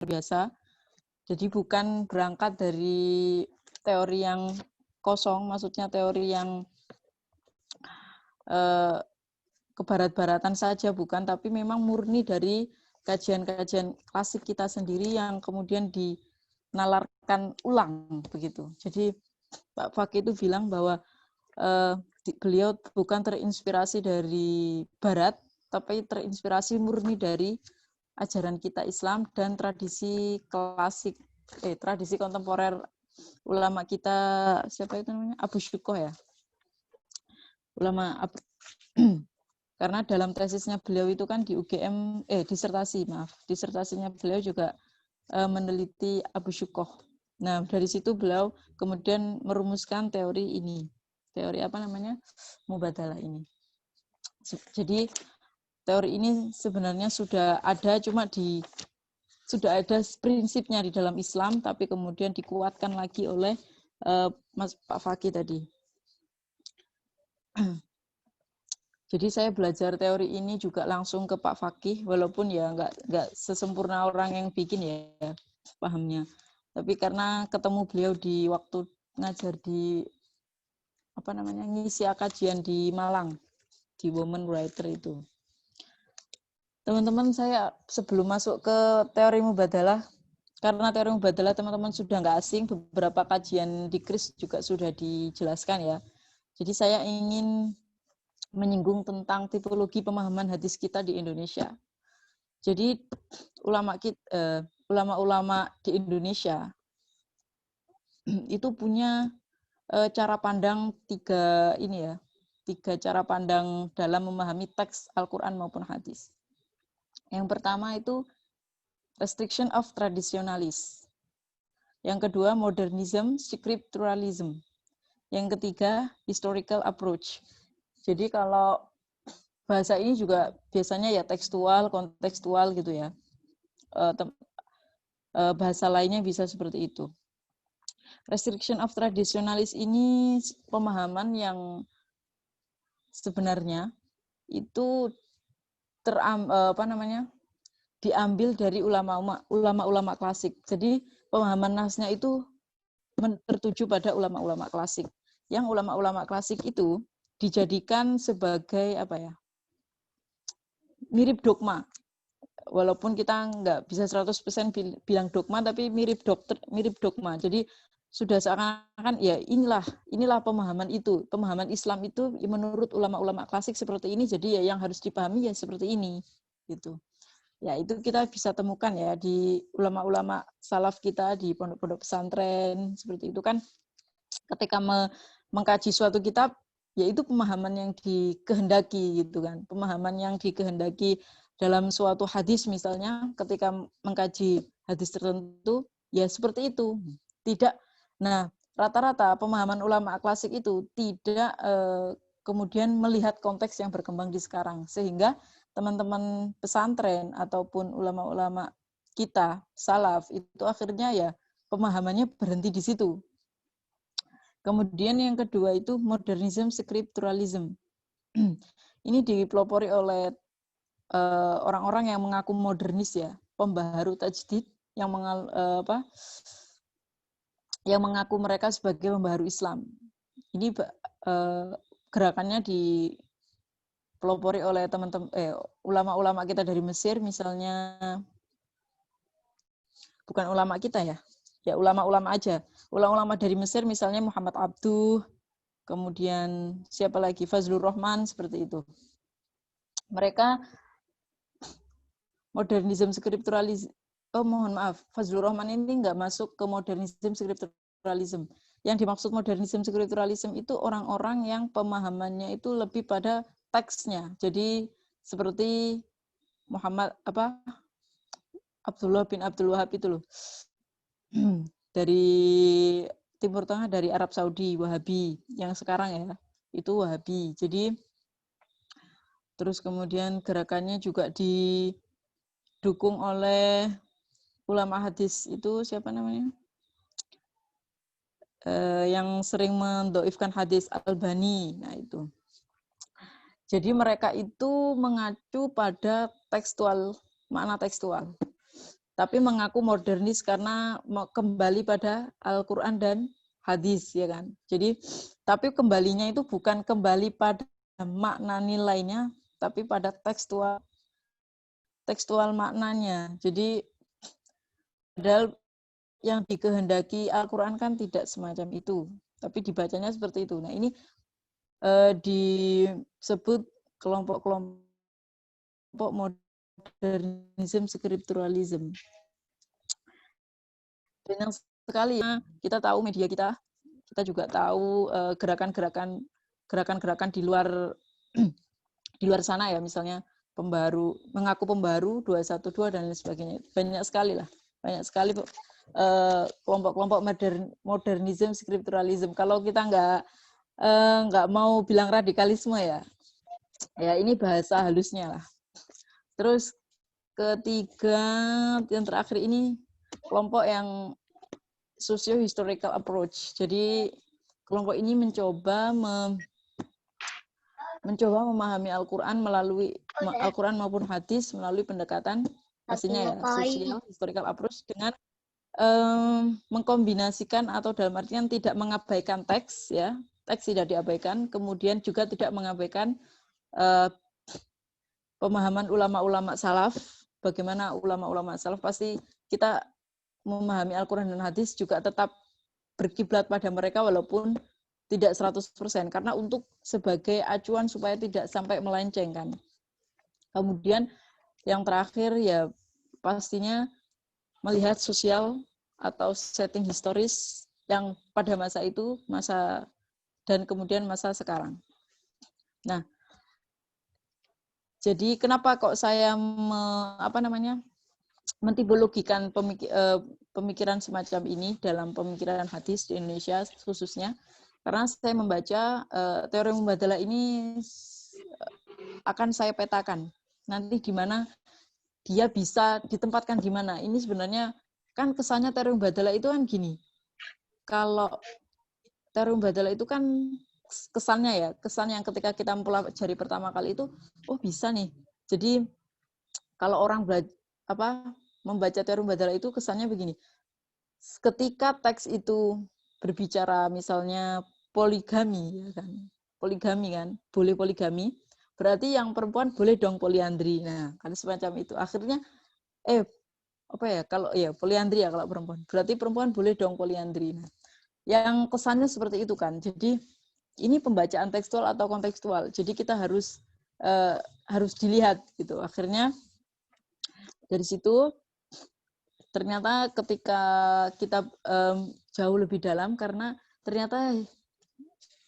biasa. Jadi bukan berangkat dari teori yang kosong, maksudnya teori yang kebarat-baratan saja, bukan, tapi memang murni dari kajian-kajian klasik kita sendiri yang kemudian dinalarkan ulang begitu. Jadi Pak Fakih itu bilang bahwa beliau bukan terinspirasi dari Barat, tapi terinspirasi murni dari ajaran kita Islam dan tradisi klasik, tradisi kontemporer ulama kita, siapa itu namanya? Abu Syukoh ya. Ulama karena dalam tesisnya beliau itu kan di UGM, disertasinya beliau juga meneliti Abu Syukoh. Nah, dari situ beliau kemudian merumuskan teori ini. Teori apa namanya? Mubadalah ini. Jadi teori ini sebenarnya sudah ada, sudah ada prinsipnya di dalam Islam, tapi kemudian dikuatkan lagi oleh Mas Pak Fakih tadi. Jadi saya belajar teori ini juga langsung ke Pak Fakih, walaupun ya nggak sesempurna orang yang bikin ya pahamnya. Tapi karena ketemu beliau di waktu ngajar di ngisi kajian di Malang, di Women Writer itu. Teman-teman, saya sebelum masuk ke teori mubadalah, karena teori mubadalah teman-teman sudah nggak asing, beberapa kajian di KRIS juga sudah dijelaskan ya. Jadi saya ingin menyinggung tentang tipologi pemahaman hadis kita di Indonesia. Jadi ulama-ulama di Indonesia itu punya cara pandang tiga cara pandang dalam memahami teks Al-Quran maupun hadis. Yang pertama itu restriction of traditionalis. Yang kedua modernism, scripturalism. Yang ketiga historical approach. Jadi kalau bahasa ini juga biasanya ya tekstual, kontekstual gitu ya. Bahasa lainnya bisa seperti itu. Restriction of traditionalis ini pemahaman yang sebenarnya itu diambil dari ulama-ulama klasik. Jadi pemahaman nasnya itu tertuju pada ulama-ulama klasik. Yang ulama-ulama klasik itu dijadikan sebagai mirip dogma. Walaupun kita nggak bisa 100% bilang dogma, tapi mirip dogma. Jadi sudah seakan-akan ya inilah pemahaman itu. Pemahaman Islam itu menurut ulama-ulama klasik seperti ini, jadi ya yang harus dipahami ya seperti ini gitu. Ya, itu kita bisa temukan ya di ulama-ulama salaf kita di pondok-pondok pesantren seperti itu kan, ketika mengkaji suatu kitab, yaitu pemahaman yang dikehendaki gitu kan. Pemahaman yang dikehendaki dalam suatu hadis misalnya, ketika mengkaji hadis tertentu, ya seperti itu. Rata-rata pemahaman ulama klasik itu tidak kemudian melihat konteks yang berkembang di sekarang, sehingga teman-teman pesantren ataupun ulama-ulama kita salaf itu akhirnya ya pemahamannya berhenti di situ. Kemudian yang kedua itu modernism scripturalism. Ini dipelopori oleh orang-orang yang mengaku modernis ya, pembaharu tajdid yang yang mengaku mereka sebagai pembaharu Islam. Ini gerakannya dipelopori oleh teman-teman ulama-ulama kita dari Mesir, misalnya bukan ulama kita ya ulama-ulama aja. Ulama-ulama dari Mesir misalnya Muhammad Abduh, kemudian siapa lagi, Fazlur Rahman, seperti itu. Mereka modernisme scripturalism. Oh, mohon maaf, Fazlur Rahman ini nggak masuk ke modernisme scripturalism. Yang dimaksud modernisme scripturalism itu orang-orang yang pemahamannya itu lebih pada teksnya. Jadi seperti Abdullah bin Abdul Wahab itu loh. Dari Timur Tengah, dari Arab Saudi, Wahabi. Yang sekarang ya, itu Wahabi. Jadi terus kemudian gerakannya juga didukung oleh ulama hadis itu siapa namanya? Yang sering mendoifkan hadis, Albani. Nah itu. Jadi mereka itu mengacu pada makna tekstual. tapi mengaku modernis karena kembali pada Al-Quran dan hadis, ya kan. Jadi, tapi kembalinya itu bukan kembali pada makna nilainya, tapi pada tekstual maknanya. Jadi, padahal yang dikehendaki Al-Quran kan tidak semacam itu, tapi dibacanya seperti itu. Nah, ini disebut kelompok-kelompok modernism, scripturalism. Banyak sekali ya. Kita tahu media kita juga tahu gerakan-gerakan di luar sana ya, misalnya mengaku pembaru 212 dan lain sebagainya. Banyak sekali kelompok-kelompok modernism, scripturalism. Kalau kita nggak mau bilang radikalisme ya ini bahasa halusnya lah. Terus ketiga, yang terakhir ini kelompok yang socio-historical approach. Jadi kelompok ini mencoba memahami Al-Quran maupun hadis melalui pendekatan pastinya ya social historical approach dengan mengkombinasikan atau dalam artian tidak mengabaikan teks ya, teks tidak diabaikan, kemudian juga tidak mengabaikan pemahaman ulama-ulama salaf. Bagaimana ulama-ulama salaf, pasti kita memahami Al-Quran dan hadis juga tetap berkiblat pada mereka walaupun tidak 100%, karena untuk sebagai acuan supaya tidak sampai melenceng kan. Kemudian yang terakhir ya pastinya melihat sosial atau setting historis yang pada masa itu, dan kemudian masa sekarang. Nah, jadi kenapa kok saya mentipologikan pemikiran semacam ini dalam pemikiran hadis di Indonesia khususnya, karena saya membaca teori mubadalah ini akan saya petakan nanti di mana dia bisa ditempatkan di mana. Ini sebenarnya kan kesannya teori mubadalah itu kan gini. Kalau teori mubadalah itu kan kesannya yang ketika kita mempelajari pertama kali itu, oh bisa nih. Jadi kalau orang membaca teori mubadalah itu kesannya begini. Ketika teks itu berbicara misalnya poligami, ya kan? Poligami kan, boleh poligami, berarti yang perempuan boleh dong poliandri. Nah, kan semacam itu. Akhirnya kalau poliandri ya kalau perempuan. Berarti perempuan boleh dong poliandri. Nah, yang kesannya seperti itu kan. Jadi ini pembacaan tekstual atau kontekstual. Jadi kita harus dilihat gitu. Akhirnya dari situ ternyata ketika kita jauh lebih dalam, karena ternyata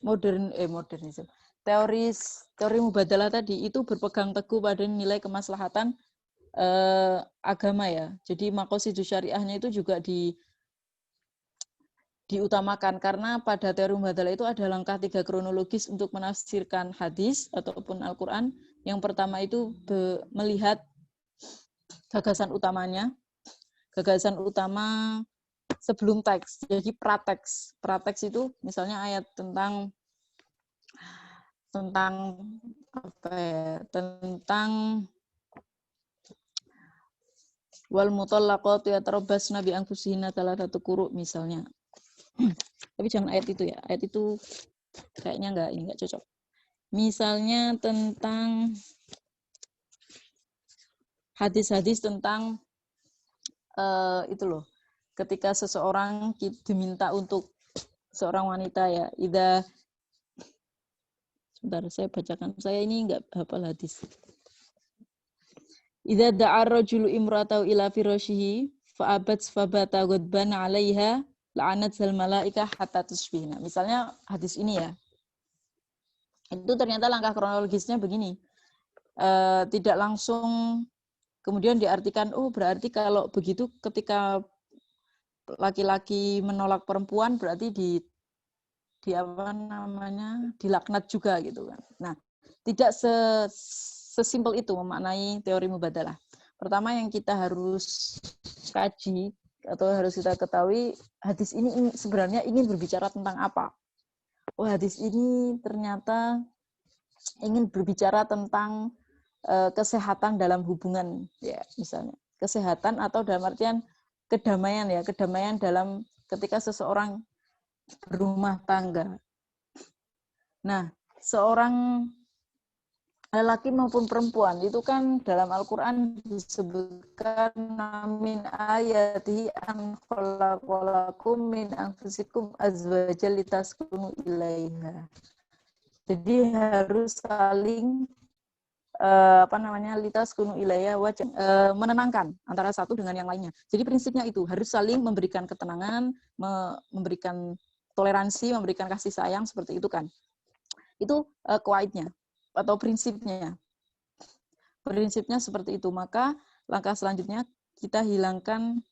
modernisme, teori mubadalah tadi itu berpegang teguh pada nilai kemaslahatan agama ya. Jadi maqasidus syariahnya itu juga diutamakan, karena pada teori mubadalah itu ada langkah 3 kronologis untuk menafsirkan hadis ataupun Al-Quran. Yang pertama itu melihat gagasan utamanya. Gagasan utama sebelum teks, jadi prateks. Prateks itu misalnya ayat tentang wal mutallaqatu yatarabbasna bi anfusihinna thalathata quru misalnya. Tapi jangan ayat itu ya. Ayat itu kayaknya enggak cocok. Misalnya tentang hadis-hadis tentang itu loh, ketika seseorang diminta untuk seorang wanita ya, sebentar saya bacakan, saya ini enggak hafal hadis. Idza da'a ar-rajulu imra'atahu ila firashihi fa'abat fabata ghadban 'alaiha la'anat zal malaikah hatta tusbihna. Misalnya hadis ini ya. Itu ternyata langkah kronologisnya begini. Tidak langsung kemudian diartikan, oh berarti kalau begitu ketika laki-laki menolak perempuan berarti dilaknat juga gitu kan. Nah, tidak sesimpel itu memaknai teori mubadalah. Pertama yang kita harus kaji atau harus kita ketahui, hadis ini sebenarnya ingin berbicara tentang apa. Oh, hadis ini ternyata ingin berbicara tentang kesehatan dalam hubungan ya misalnya. kesehatan atau dalam artian kedamaian ya, kedamaian dalam ketika seseorang berumah tangga. Nah, seorang lelaki maupun perempuan itu kan dalam Al-Qur'an disebutkan min ayatihi an khalaqalakum min anfusikum azwajan litaskunu ilaiha. Jadi harus saling litaskunu ilaiha menenangkan antara satu dengan yang lainnya. Jadi prinsipnya itu harus saling memberikan ketenangan, memberikan toleransi, memberikan kasih sayang seperti itu kan. Itu qawaidnya atau prinsipnya. Prinsipnya seperti itu. Maka langkah selanjutnya kita hilangkan,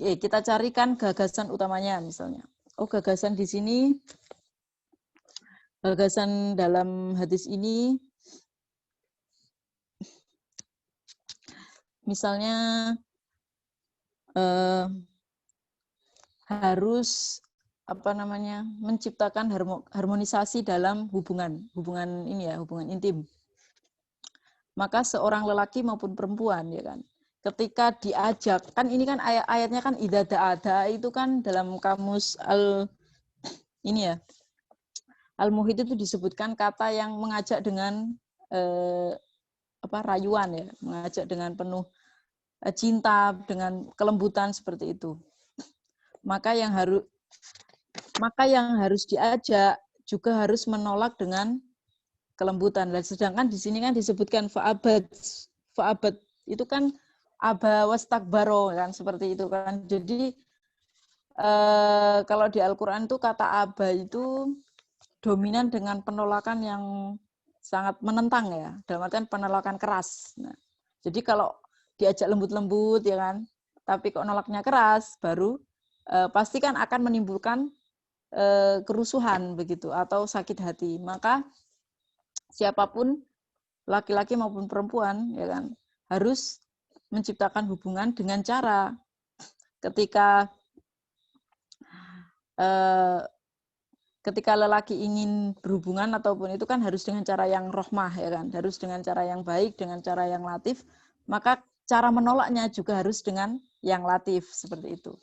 kita carikan gagasan utamanya misalnya. Oh, gagasan di sini, gagasan dalam hadis ini, misalnya harus menciptakan harmonisasi dalam hubungan ini ya, hubungan intim. Maka seorang lelaki maupun perempuan ya kan, ketika diajak, kan ini kan ayatnya kan idza da'ada itu kan dalam kamus Al-Muhit itu disebutkan kata yang mengajak dengan rayuan ya, mengajak dengan penuh cinta, dengan kelembutan seperti itu. Maka yang harus diajak juga harus menolak dengan kelembutan. Dan sedangkan di sini kan disebutkan fa'abad itu kan aba wastakbaro kan seperti itu kan. Jadi kalau di Al-Qur'an itu kata aba itu dominan dengan penolakan yang sangat menentang ya, dalam artian penolakan keras. Nah, jadi kalau diajak lembut-lembut ya kan, tapi kok nolaknya keras, baru pasti kan akan menimbulkan kerusuhan begitu atau sakit hati. Maka siapapun laki-laki maupun perempuan ya kan harus menciptakan hubungan dengan cara ketika lelaki ingin berhubungan ataupun itu kan harus dengan cara yang rohmah ya kan, harus dengan cara yang baik, dengan cara yang latif, maka cara menolaknya juga harus dengan yang latif seperti itu.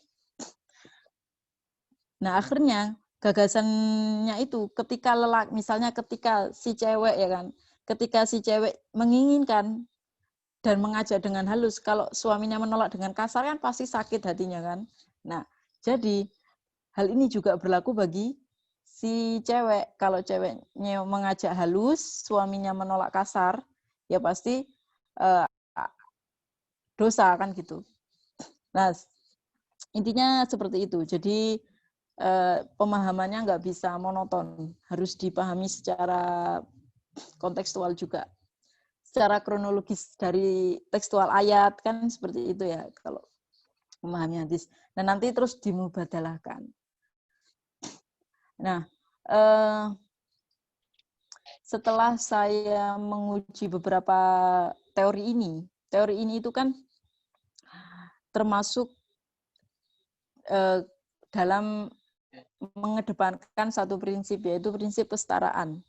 Nah, akhirnya gagasannya itu ketika misalnya ketika si cewek ya kan, ketika si cewek menginginkan dan mengajak dengan halus, kalau suaminya menolak dengan kasar kan pasti sakit hatinya kan. Nah, jadi hal ini juga berlaku bagi si cewek. Kalau ceweknya mengajak halus, suaminya menolak kasar, ya pasti dosa kan gitu. Nah, intinya seperti itu. Jadi pemahamannya nggak bisa monoton, harus dipahami secara kontekstual juga. Secara kronologis dari tekstual ayat kan seperti itu ya kalau memahami hadis. Dan nanti terus dimubadalahkan. Nah, setelah saya menguji beberapa teori ini itu kan termasuk dalam mengedepankan satu prinsip, yaitu prinsip kesetaraan.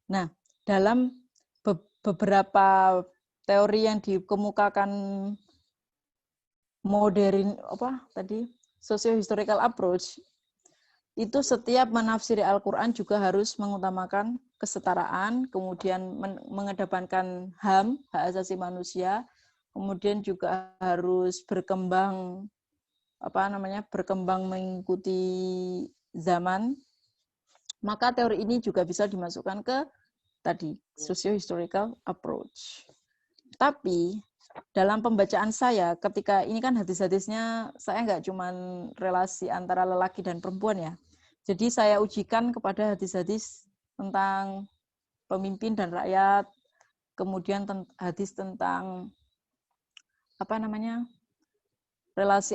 Nah, dalam beberapa teori yang dikemukakan modern socio-historical approach, itu setiap menafsiri Al-Quran juga harus mengutamakan kesetaraan, kemudian mengedepankan HAM, hak asasi manusia, kemudian juga harus berkembang mengikuti zaman. Maka teori ini juga bisa dimasukkan ke tadi socio-historical approach. Tapi dalam pembacaan saya, ketika ini kan hadis-hadisnya saya nggak cuma relasi antara lelaki dan perempuan ya. Jadi saya ujikan kepada hadis-hadis tentang pemimpin dan rakyat, kemudian hadis tentang relasi.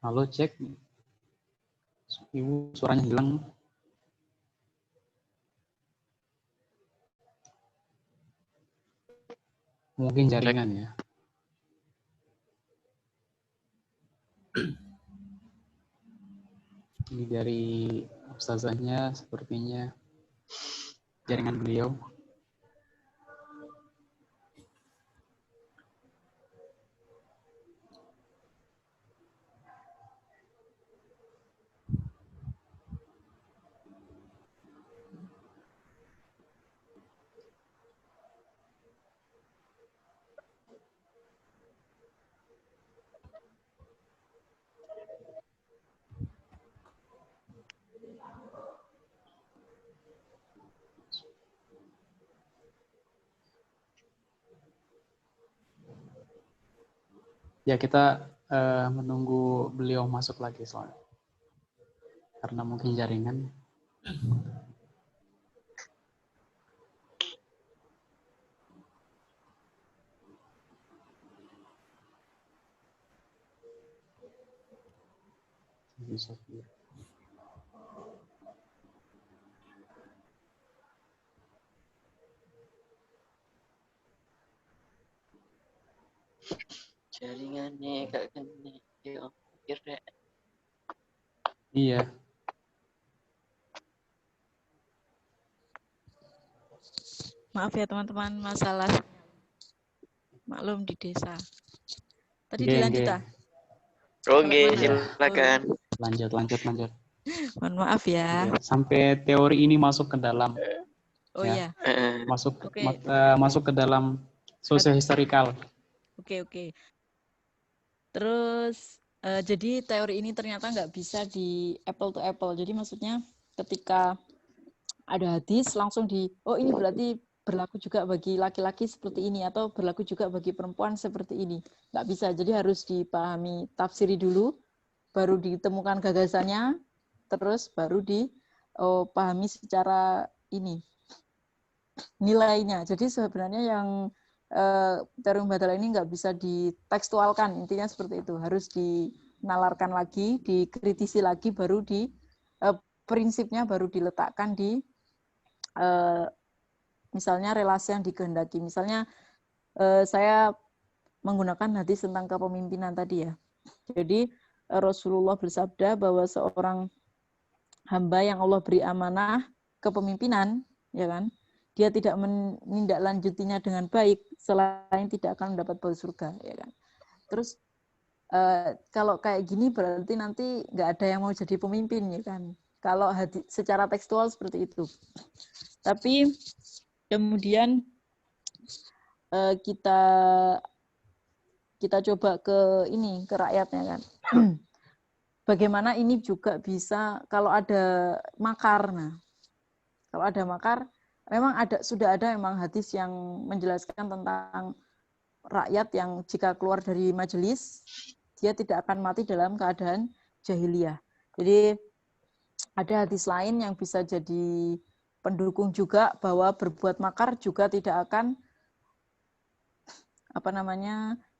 Halo, cek. Ibu suaranya hilang. Mungkin jaringan ya. Ini dari ustazahnya sepertinya jaringan beliau. Ya, kita menunggu beliau masuk lagi soalnya. Karena mungkin jaringan. Bisa. Jaringannya gak kena. Ya, kira. Iya. Maaf ya teman-teman, masalah maklum di desa. Tadi Nggih, dilanjut nggih. ah? Oke, Kalau mana? silakan. Lanjut. Mohon maaf ya. Ya, sampai teori ini masuk ke dalam, Oh ya, iya. Oke. masuk ke dalam sosiohistorikal. Oke. Terus jadi teori ini ternyata nggak bisa di apple to apple. Jadi maksudnya ketika ada hadis langsung oh ini berarti berlaku juga bagi laki-laki seperti ini atau berlaku juga bagi perempuan seperti ini. Nggak bisa. Jadi harus dipahami, tafsiri dulu, baru ditemukan gagasannya, terus baru dipahami secara ini nilainya. Jadi sebenarnya yang teori Mubahalah ini nggak bisa ditekstualkan, intinya seperti itu. Harus dinalarkan lagi, dikritisi lagi, baru prinsipnya baru diletakkan di misalnya relasi yang dikehendaki. Misalnya saya menggunakan hadis tentang kepemimpinan tadi ya. Jadi Rasulullah bersabda bahwa seorang hamba yang Allah beri amanah kepemimpinan, ya kan, dia tidak menindaklanjutinya dengan baik, selain tidak akan mendapat bau surga, ya kan. Terus kalau kayak gini berarti nanti nggak ada yang mau jadi pemimpin, ya kan. Kalau secara tekstual seperti itu. Tapi kemudian kita coba ke rakyatnya kan. Bagaimana ini juga bisa kalau ada makar. Nah, kalau ada makar, memang sudah ada memang hadis yang menjelaskan tentang rakyat yang jika keluar dari majelis, dia tidak akan mati dalam keadaan jahiliyah. Jadi ada hadis lain yang bisa jadi pendukung juga bahwa berbuat makar juga tidak akan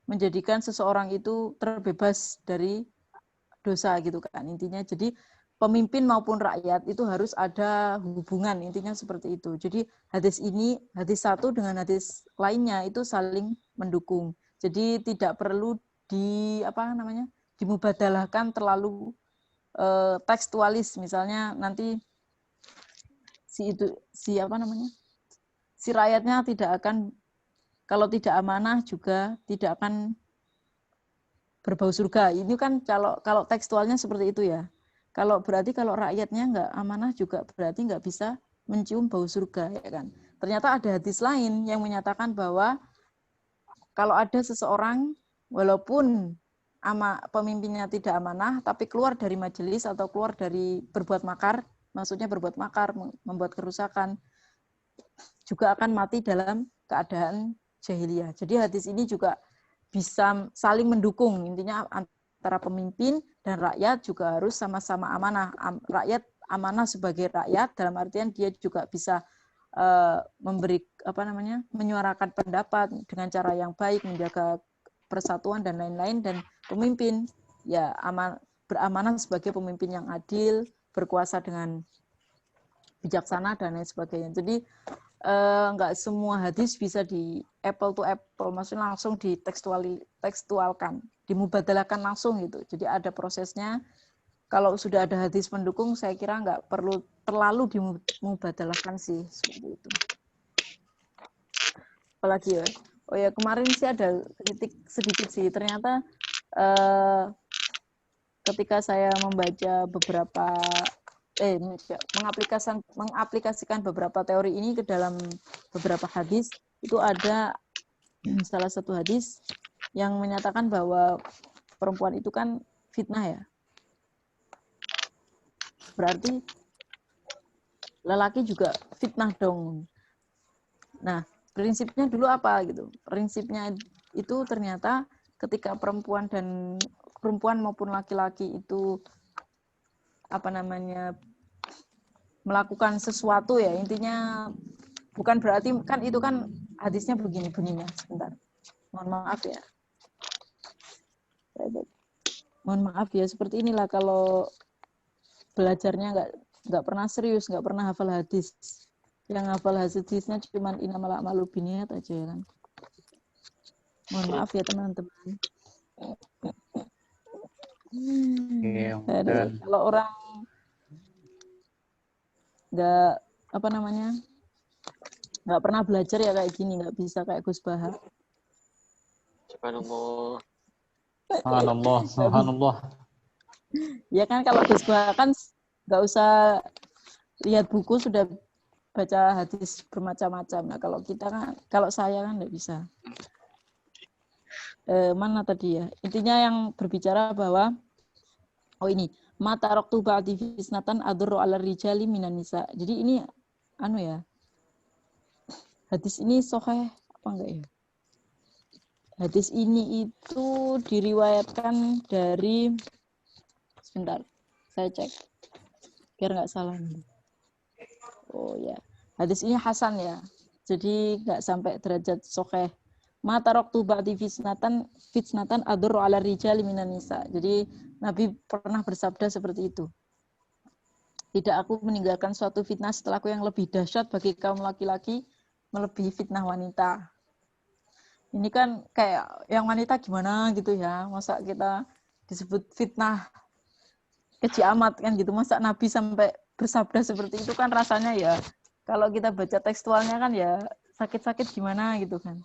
menjadikan seseorang itu terbebas dari dosa gitu kan intinya. Jadi pemimpin maupun rakyat itu harus ada hubungan, intinya seperti itu. Jadi hadis satu dengan hadis lainnya itu saling mendukung. Jadi tidak perlu dimubadalahkan terlalu tekstualis. Misalnya nanti si rakyatnya tidak akan, kalau tidak amanah juga tidak akan berbau surga. Ini kan kalau tekstualnya seperti itu ya. Kalau rakyatnya nggak amanah juga berarti nggak bisa mencium bau surga, ya kan. Ternyata ada hadis lain yang menyatakan bahwa kalau ada seseorang walaupun pemimpinnya tidak amanah tapi keluar dari majelis atau keluar dari berbuat makar, maksudnya berbuat makar, membuat kerusakan, juga akan mati dalam keadaan jahiliyah. Jadi hadis ini juga bisa saling mendukung, intinya antara pemimpin dan rakyat juga harus sama-sama amanah. Rakyat amanah sebagai rakyat dalam artian dia juga bisa menyuarakan pendapat dengan cara yang baik, menjaga persatuan dan lain-lain, dan pemimpin ya beramanah sebagai pemimpin yang adil, berkuasa dengan bijaksana dan lain sebagainya. Jadi nggak semua hadis bisa di apple to apple, maksudnya langsung ditekstualkan. dimubadalahkan langsung gitu. Jadi ada prosesnya. Kalau sudah ada hadis pendukung, saya kira nggak perlu terlalu dimubadalahkan sih seperti itu. Apalagi ya, oh ya kemarin sih ada kritik sedikit sih. Ternyata ketika saya membaca beberapa mengaplikasikan beberapa teori ini ke dalam beberapa hadis, itu ada salah satu hadis yang menyatakan bahwa perempuan itu kan fitnah ya. Berarti lelaki juga fitnah dong. Nah, prinsipnya dulu apa gitu? Prinsipnya itu ternyata ketika perempuan maupun laki-laki itu melakukan sesuatu ya, intinya bukan berarti kan itu kan hadisnya begini bunyinya. Sebentar. Mohon maaf ya. Mohon maaf ya, seperti inilah kalau belajarnya nggak pernah serius, nggak pernah hafal hadis. Yang hafal hadisnya cuma innamal a'malu binniyat aja ya kan. Mohon maaf ya teman-teman. Kalau orang nggak pernah belajar ya kayak gini, nggak bisa kayak Gus Baha. Subhanallah. Ya kan kalau Gus Baha kan nggak usah lihat buku sudah baca hadis bermacam-macam. Nah kalau saya kan nggak bisa. Mana tadi ya? Intinya yang berbicara bahwa mata roktu ba'di fisnatan adurru ala rijali minan nisa. Jadi ini hadis ini sahih apa enggak ya? Hadis ini itu diriwayatkan dari, sebentar, saya cek biar nggak salah. Oh ya, hadis ini hasan ya, jadi nggak sampai derajat sahih. Mata roktu ba'di fitnatan adurru ala rijali minan nisa. Jadi Nabi pernah bersabda seperti itu. Tidak aku meninggalkan suatu fitnah setelahku yang lebih dahsyat bagi kaum laki-laki melebihi fitnah wanita. Ini kan kayak yang wanita gimana gitu ya, masa kita disebut fitnah keji amat kan gitu, masa Nabi sampai bersabda seperti itu kan rasanya ya, kalau kita baca tekstualnya kan ya sakit-sakit gimana gitu kan.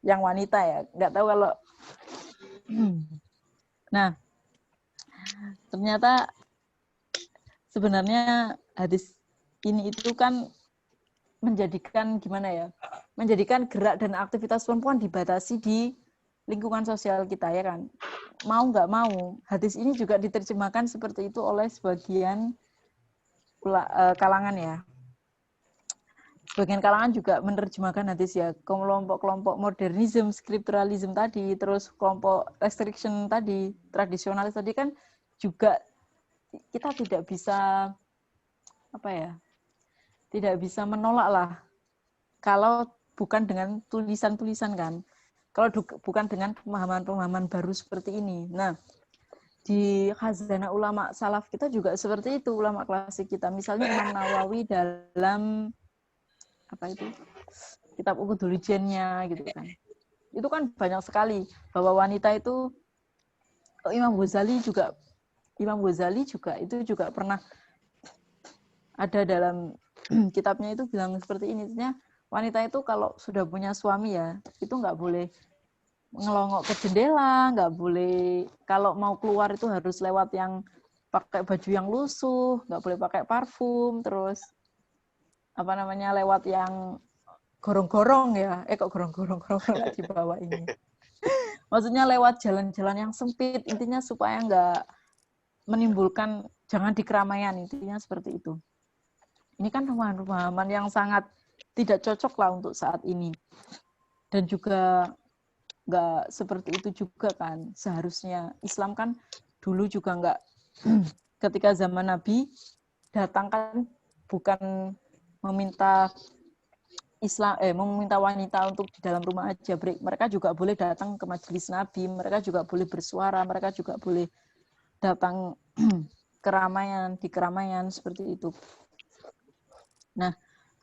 Yang wanita ya, nggak tahu kalau. Nah, ternyata sebenarnya hadis ini itu kan menjadikan gerak dan aktivitas perempuan dibatasi di lingkungan sosial kita ya kan. Mau nggak mau, hadis ini juga diterjemahkan seperti itu oleh sebagian kalangan ya. Sebagian kalangan juga menerjemahkan hadis ya, kelompok-kelompok modernisme, scripturalism tadi, terus kelompok restriction tadi, tradisionalis tadi kan juga kita tidak bisa tidak bisa menolak lah kalau bukan dengan tulisan-tulisan kan. Kalau bukan dengan pemahaman-pemahaman baru seperti ini. Nah, di khazanah ulama salaf kita juga seperti itu, ulama klasik kita. Misalnya Imam Nawawi dalam kitab Uqudul-Rijanya gitu kan. Itu kan banyak sekali bahwa wanita itu, Imam Ghazali juga itu juga pernah ada dalam kitabnya itu bilang seperti ini, wanita itu kalau sudah punya suami ya, itu nggak boleh ngelongok ke jendela, nggak boleh, kalau mau keluar itu harus lewat yang pakai baju yang lusuh, nggak boleh pakai parfum, terus lewat yang gorong-gorong ya, kok gorong-gorong di bawah ini. Maksudnya lewat jalan-jalan yang sempit, intinya supaya nggak menimbulkan, jangan di keramaian, intinya seperti itu. Ini kan pemahaman yang sangat tidak cocok lah untuk saat ini. Dan juga nggak seperti itu juga kan. Seharusnya Islam kan dulu juga nggak, ketika zaman Nabi datang kan bukan meminta meminta wanita untuk di dalam rumah aja. Mereka juga boleh datang ke majelis Nabi, mereka juga boleh bersuara, mereka juga boleh datang di keramaian seperti itu. Nah,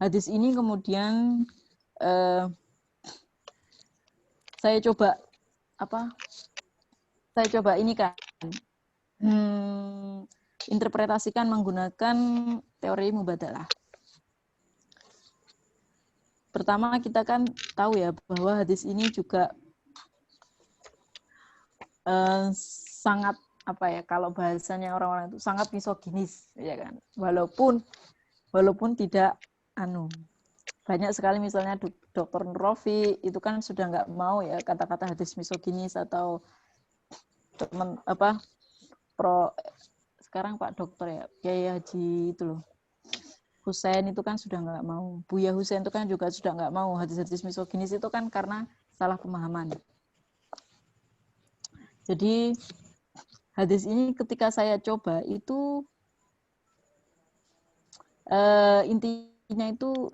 hadis ini kemudian saya coba saya coba ini kan interpretasikan menggunakan teori mubadalah. Pertama kita kan tahu ya bahwa hadis ini juga sangat apa ya, kalau bahasanya orang-orang itu sangat misoginis ya kan. Walaupun tidak banyak sekali misalnya Dr. Nurrofi itu kan sudah nggak mau ya kata-kata hadis misoginis, atau sekarang Pak Dokter ya Kiai Haji itu loh Husain itu kan sudah nggak mau, Buya Husain itu kan juga sudah nggak mau hadis-hadis misoginis itu kan karena salah pemahaman. Jadi hadis ini ketika saya coba itu intinya itu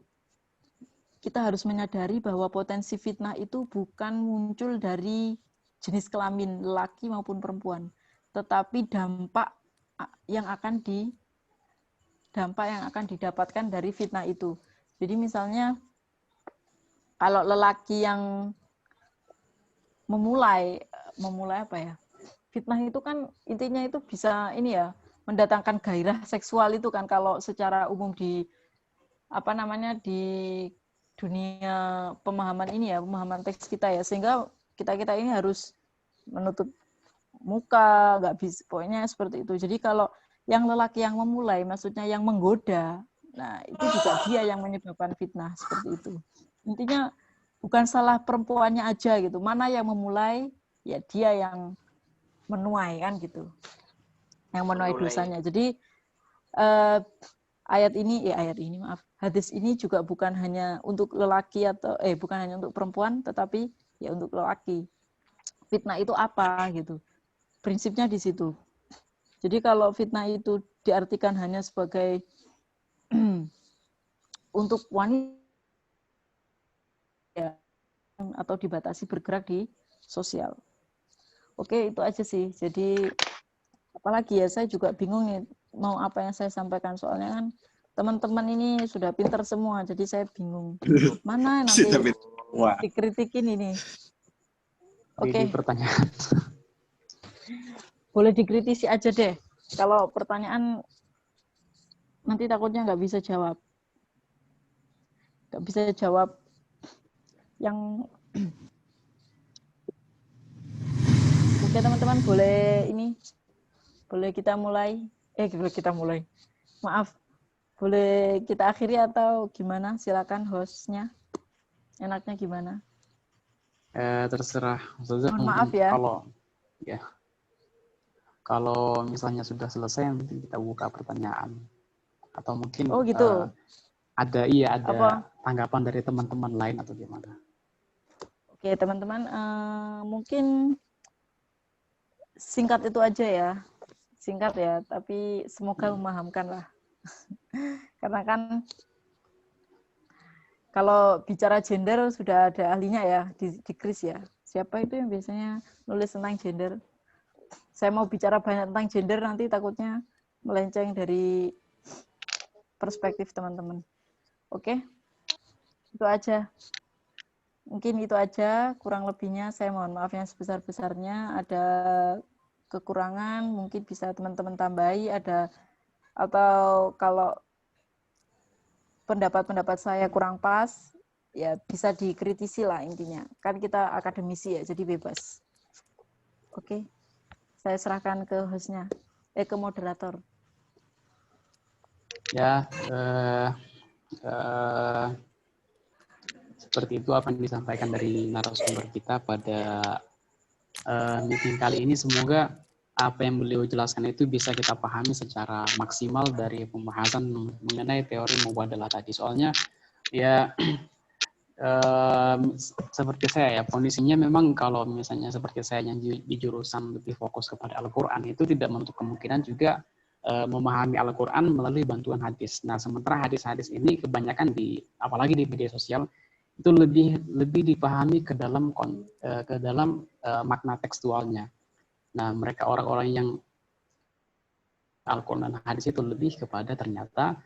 kita harus menyadari bahwa potensi fitnah itu bukan muncul dari jenis kelamin laki maupun perempuan, tetapi dampak yang akan didapatkan dari fitnah itu. Jadi misalnya kalau lelaki yang memulai apa ya, fitnah itu kan intinya itu bisa ini ya, mendatangkan gairah seksual itu kan kalau secara umum di dunia pemahaman ini ya, pemahaman teks kita ya, sehingga kita ini harus menutup muka, nggak bisa, pokoknya seperti itu. Jadi kalau yang lelaki yang memulai, maksudnya yang menggoda, nah itu juga dia yang menyebabkan fitnah seperti itu. Intinya bukan salah perempuannya aja gitu, mana yang memulai ya dia yang menuai kan gitu, yang menuai dosanya. Jadi hadis ini juga bukan hanya untuk lelaki atau bukan hanya untuk perempuan, tetapi ya untuk lelaki. Fitnah itu apa gitu? Prinsipnya di situ. Jadi kalau fitnah itu diartikan hanya sebagai untuk wanita ya, atau dibatasi bergerak di sosial. Oke, itu aja sih. Jadi apalagi ya, saya juga bingung nih mau apa yang saya sampaikan, soalnya kan teman-teman ini sudah pintar semua, jadi saya bingung mana nanti dikritikin ini. Oke. Pertanyaan. Boleh dikritisi aja deh. Kalau pertanyaan nanti takutnya nggak bisa jawab. Nggak bisa jawab yang... Oke teman-teman, boleh kita mulai. Maaf, boleh kita akhiri atau gimana? Silakan hostnya. Enaknya gimana? Terserah. Maksudnya, mohon maaf ya. Kalau misalnya sudah selesai, mungkin kita buka pertanyaan. Atau mungkin gitu. Ada tanggapan dari teman-teman lain atau gimana? Oke teman-teman, mungkin singkat itu aja ya. Singkat ya, tapi semoga memahamkan lah. Karena kan kalau bicara gender sudah ada ahlinya ya di KRIS ya. Siapa itu yang biasanya nulis tentang gender? Saya mau bicara banyak tentang gender, nanti takutnya melenceng dari perspektif teman-teman. Oke? Itu aja. Mungkin itu aja, kurang lebihnya saya mohon maaf yang sebesar-besarnya. Ada kekurangan, mungkin bisa teman-teman tambahi, atau kalau pendapat-pendapat saya kurang pas, ya bisa dikritisi lah intinya. Kan kita akademisi ya, jadi bebas. Oke. Saya serahkan ke hostnya, ke moderator. Ya, seperti itu apa yang disampaikan dari narasumber kita pada meeting kali ini. Semoga apa yang beliau jelaskan itu bisa kita pahami secara maksimal dari pembahasan mengenai teori mubadalah tadi. Soalnya ya seperti saya ya, kondisinya memang kalau misalnya seperti saya yang di jurusan lebih fokus kepada Al-Quran, itu tidak menutup kemungkinan juga memahami Al-Quran melalui bantuan hadis. Nah, sementara hadis-hadis ini kebanyakan apalagi di media sosial, itu lebih dipahami ke dalam makna tekstualnya. Nah, mereka orang-orang yang Al-Quran dan hadis itu lebih kepada ternyata,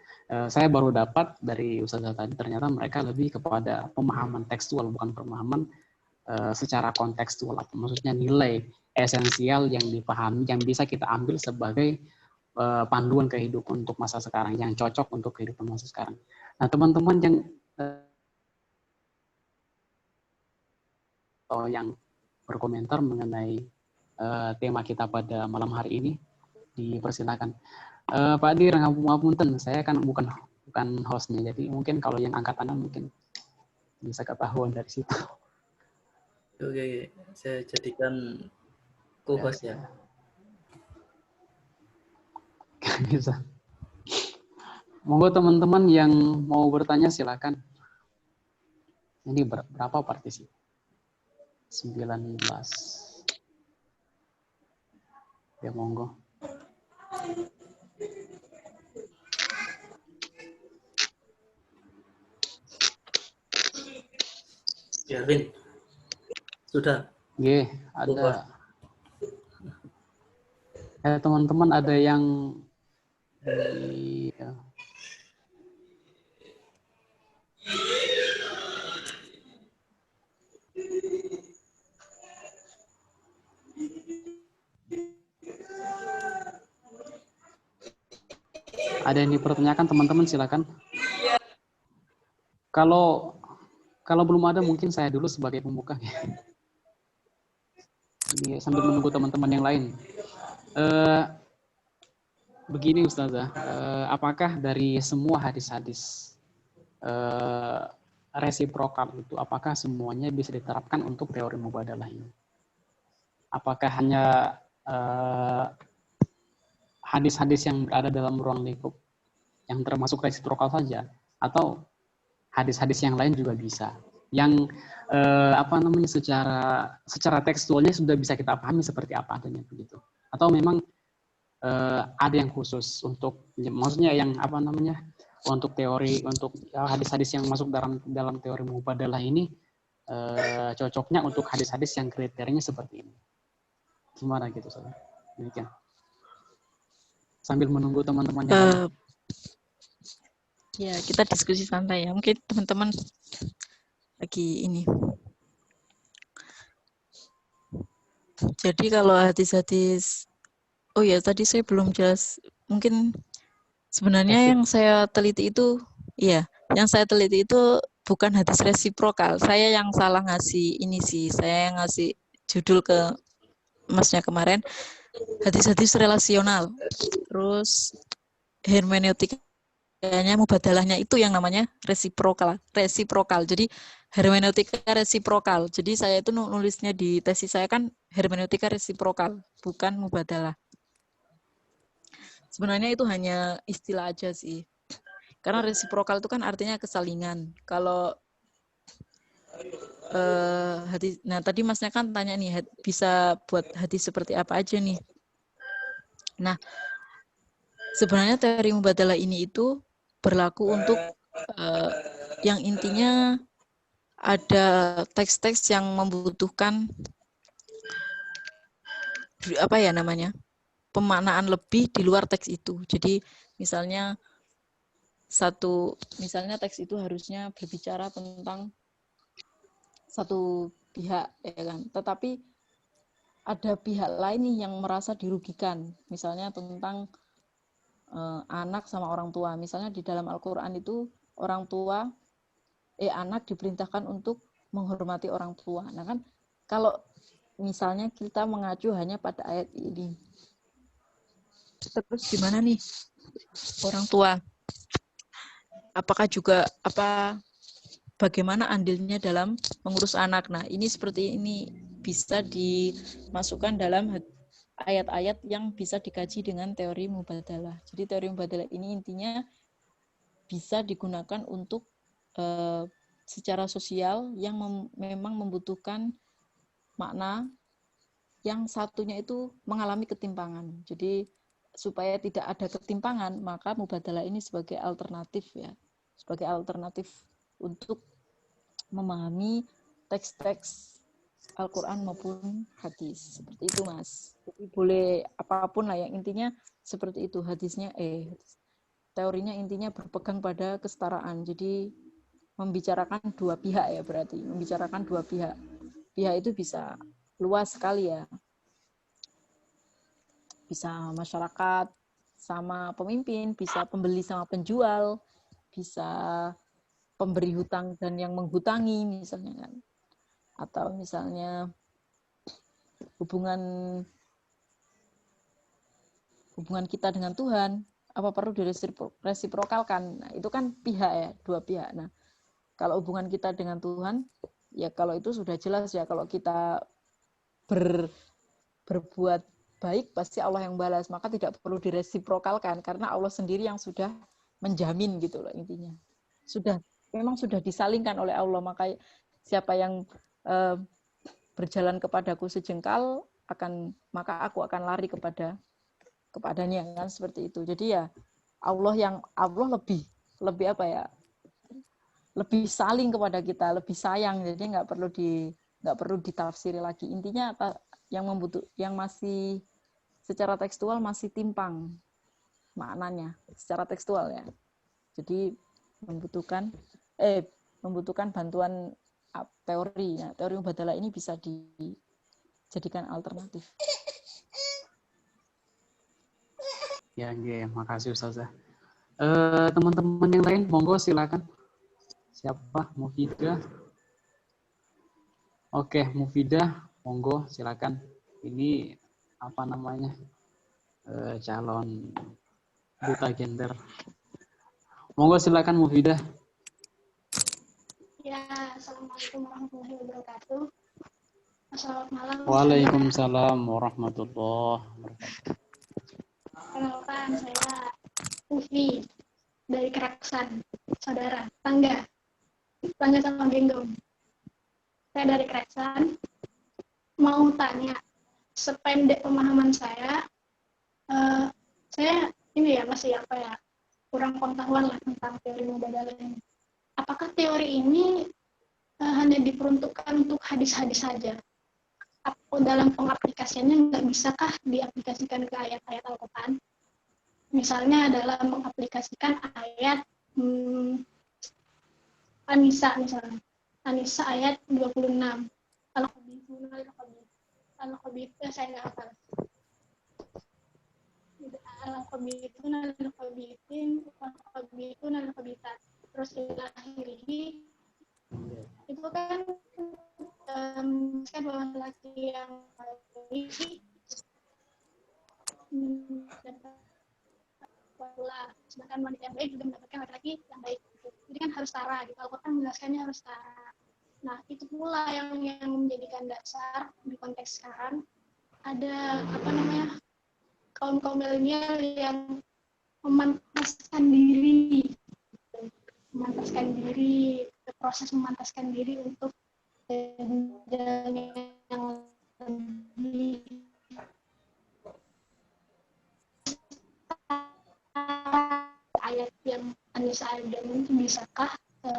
saya baru dapat dari Ustazah tadi, ternyata mereka lebih kepada pemahaman tekstual, bukan pemahaman secara kontekstual, maksudnya nilai esensial yang dipahami, yang bisa kita ambil sebagai panduan kehidupan untuk masa sekarang, yang cocok untuk kehidupan masa sekarang. Nah, teman-teman yang berkomentar mengenai tema kita pada malam hari ini, dipersilakan. Pak Dir, ngapunten, saya kan bukan hostnya, jadi mungkin kalau yang angkat tangan mungkin bisa ketahuan dari situ. Oke, saya jadikan co-host ya. Bisa. Monggo teman-teman yang mau bertanya silakan. Ini berapa partisipasi? 19. Ya monggo. Ya, Vin. Sudah. Oke, ada. Teman-teman ada yang ada yang dipertanyakan, teman-teman silakan. Kalau belum ada mungkin saya dulu sebagai pembuka. Ini sambil menunggu teman-teman yang lain. Begini Ustazah, apakah dari semua hadis-hadis resiprokal itu, apakah semuanya bisa diterapkan untuk teori mubadalah ini? Apakah hanya hadis-hadis yang ada dalam ruang lingkup yang termasuk resiprokal saja, atau hadis-hadis yang lain juga bisa, yang secara tekstualnya sudah bisa kita pahami seperti apa adanya begitu, atau memang ada yang khusus untuk, maksudnya yang untuk teori, untuk hadis-hadis yang masuk dalam teori mubadalah ini cocoknya untuk hadis-hadis yang kriterianya seperti ini, gimana gitu saudara? Demikian. Sambil menunggu teman-teman yang lain. Ya, kita diskusi santai ya. Mungkin teman-teman lagi ini. Jadi kalau hadis-hadis, oh ya tadi saya belum jelas. Mungkin sebenarnya yang saya teliti itu, iya, yang saya teliti itu bukan hadis resiprokal. Saya yang salah ngasih ini sih. Saya yang ngasih judul ke Masnya kemarin, hadis-hadis relasional. Terus hermeneutikanya mubadalahnya itu yang namanya resiprokal. Jadi hermeneutika resiprokal. Jadi saya itu nulisnya di tesis saya kan hermeneutika resiprokal, bukan mubadalah. Sebenarnya itu hanya istilah aja sih. Karena resiprokal itu kan artinya kesalingan. Kalau hadis, nah tadi Masnya kan tanya nih, bisa buat hadis seperti apa aja nih. Nah, sebenarnya teori mubadalah ini itu berlaku untuk yang intinya ada teks-teks yang membutuhkan pemaknaan lebih di luar teks itu. Jadi misalnya teks itu harusnya berbicara tentang satu pihak, ya kan. Tetapi ada pihak lain nih yang merasa dirugikan, misalnya tentang anak sama orang tua. Misalnya di dalam Al-Quran itu anak diperintahkan untuk menghormati orang tua. Nah kan kalau misalnya kita mengacu hanya pada ayat ini, terus gimana nih orang tua? Apakah juga bagaimana andilnya dalam mengurus anak? Nah ini seperti ini bisa dimasukkan dalam ayat-ayat yang bisa dikaji dengan teori mubadalah. Jadi teori mubadalah ini intinya bisa digunakan untuk secara sosial yang memang membutuhkan makna yang satunya itu mengalami ketimpangan. Jadi supaya tidak ada ketimpangan, maka mubadalah ini sebagai alternatif ya, sebagai alternatif untuk memahami teks-teks Al-Quran maupun hadis. Seperti itu, Mas. Jadi boleh apapun lah, yang intinya seperti itu. Teorinya intinya berpegang pada kesetaraan. Jadi membicarakan dua pihak ya, berarti membicarakan dua pihak. Pihak itu bisa luas sekali ya. bisa masyarakat sama pemimpin, bisa pembeli sama penjual, bisa pemberi hutang dan yang menghutangi misalnya kan. Atau misalnya hubungan kita dengan Tuhan, apa perlu diresiprokalkan. Nah, itu kan pihak ya, dua pihak. Nah, kalau hubungan kita dengan Tuhan, ya kalau itu sudah jelas ya, kalau kita berbuat baik, pasti Allah yang balas. Maka tidak perlu diresiprokalkan, karena Allah sendiri yang sudah menjamin gitu loh intinya. Memang sudah disalingkan oleh Allah, maka siapa yang berjalan kepadaku sejengkal, maka aku akan lari kepadanya kan, seperti itu. Jadi ya Allah lebih apa ya, lebih saling kepada kita, lebih sayang. Jadi nggak perlu ditafsiri lagi. Intinya yang masih secara tekstual masih timpang maknanya secara tekstual ya. Jadi membutuhkan bantuan teori. Nah, teori mubadalah ini bisa dijadikan alternatif. Ya, makasih Ustazah. Teman-teman yang lain, monggo silakan. Siapa? Mufidah. Oke, Mufidah, monggo silakan. Ini apa namanya? Calon duta gender. Monggo silakan Mufidah. Ya, assalamualaikum warahmatullahi wabarakatuh. Selamat malam. Waalaikumsalam warahmatullahi wabarakatuh. Kenalkan, saya Ufi dari Keraksan, saudara, tangga sama gendong. Saya dari Keraksan. Mau tanya, sependek pemahaman saya ini ya masih kurang pengetahuan lah tentang teori mubadalah ini. Apakah teori ini hanya diperuntukkan untuk hadis-hadis saja? Atau dalam pengaplikasiannya nggak bisakah diaplikasikan ke ayat-ayat Al-Quran? Misalnya dalam mengaplikasikan ayat An-Nisa misalnya. An-Nisa ayat 26. Al-Khabithun saya nggak hafal. Al-Khabithun al-Khabithin Al-Khabithun al-Khabithat. Terus ilahi itu kan bahwa laki yang baik sedangkan wanita yang baik juga mendapatkan laki-laki yang baik. Jadi kan harus setara gitu. Al-Quran menjelaskannya harus setara. Nah, itu pula yang menjadikan dasar di konteks sekarang ada kaum milenial yang memantaskan diri, proses memantaskan diri untuk jenjang yang lebih ayat yang An-Nisa ayat itu bisakah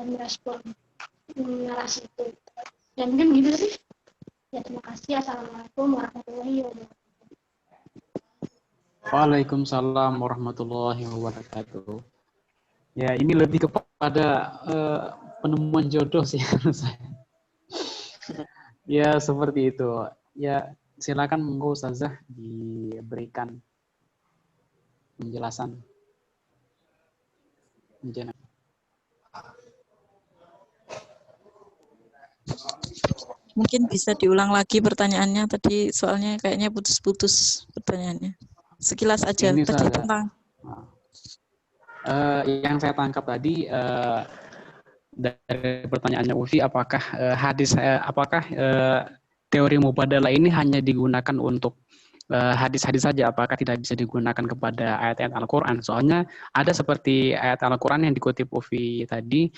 merespon narasi itu? Ya mungkin gitu sih. Ya terima kasih. Assalamualaikum warahmatullahi wabarakatuh. Waalaikumsalam warahmatullahi wabarakatuh. Ya, ini lebih kepada penemuan jodoh sih menurut saya. Ya, seperti itu. Ya, silakan monggo Ustazah diberikan penjelasan. Mungkin bisa diulang lagi pertanyaannya tadi, soalnya kayaknya putus-putus pertanyaannya. Sekilas aja ini tadi Ustazah, tentang yang saya tangkap tadi dari pertanyaannya Ufi, apakah teori mubadalah ini hanya digunakan untuk hadis-hadis saja, apakah tidak bisa digunakan kepada ayat-ayat Al-Quran? Soalnya ada seperti ayat Al-Quran yang dikutip Ufi tadi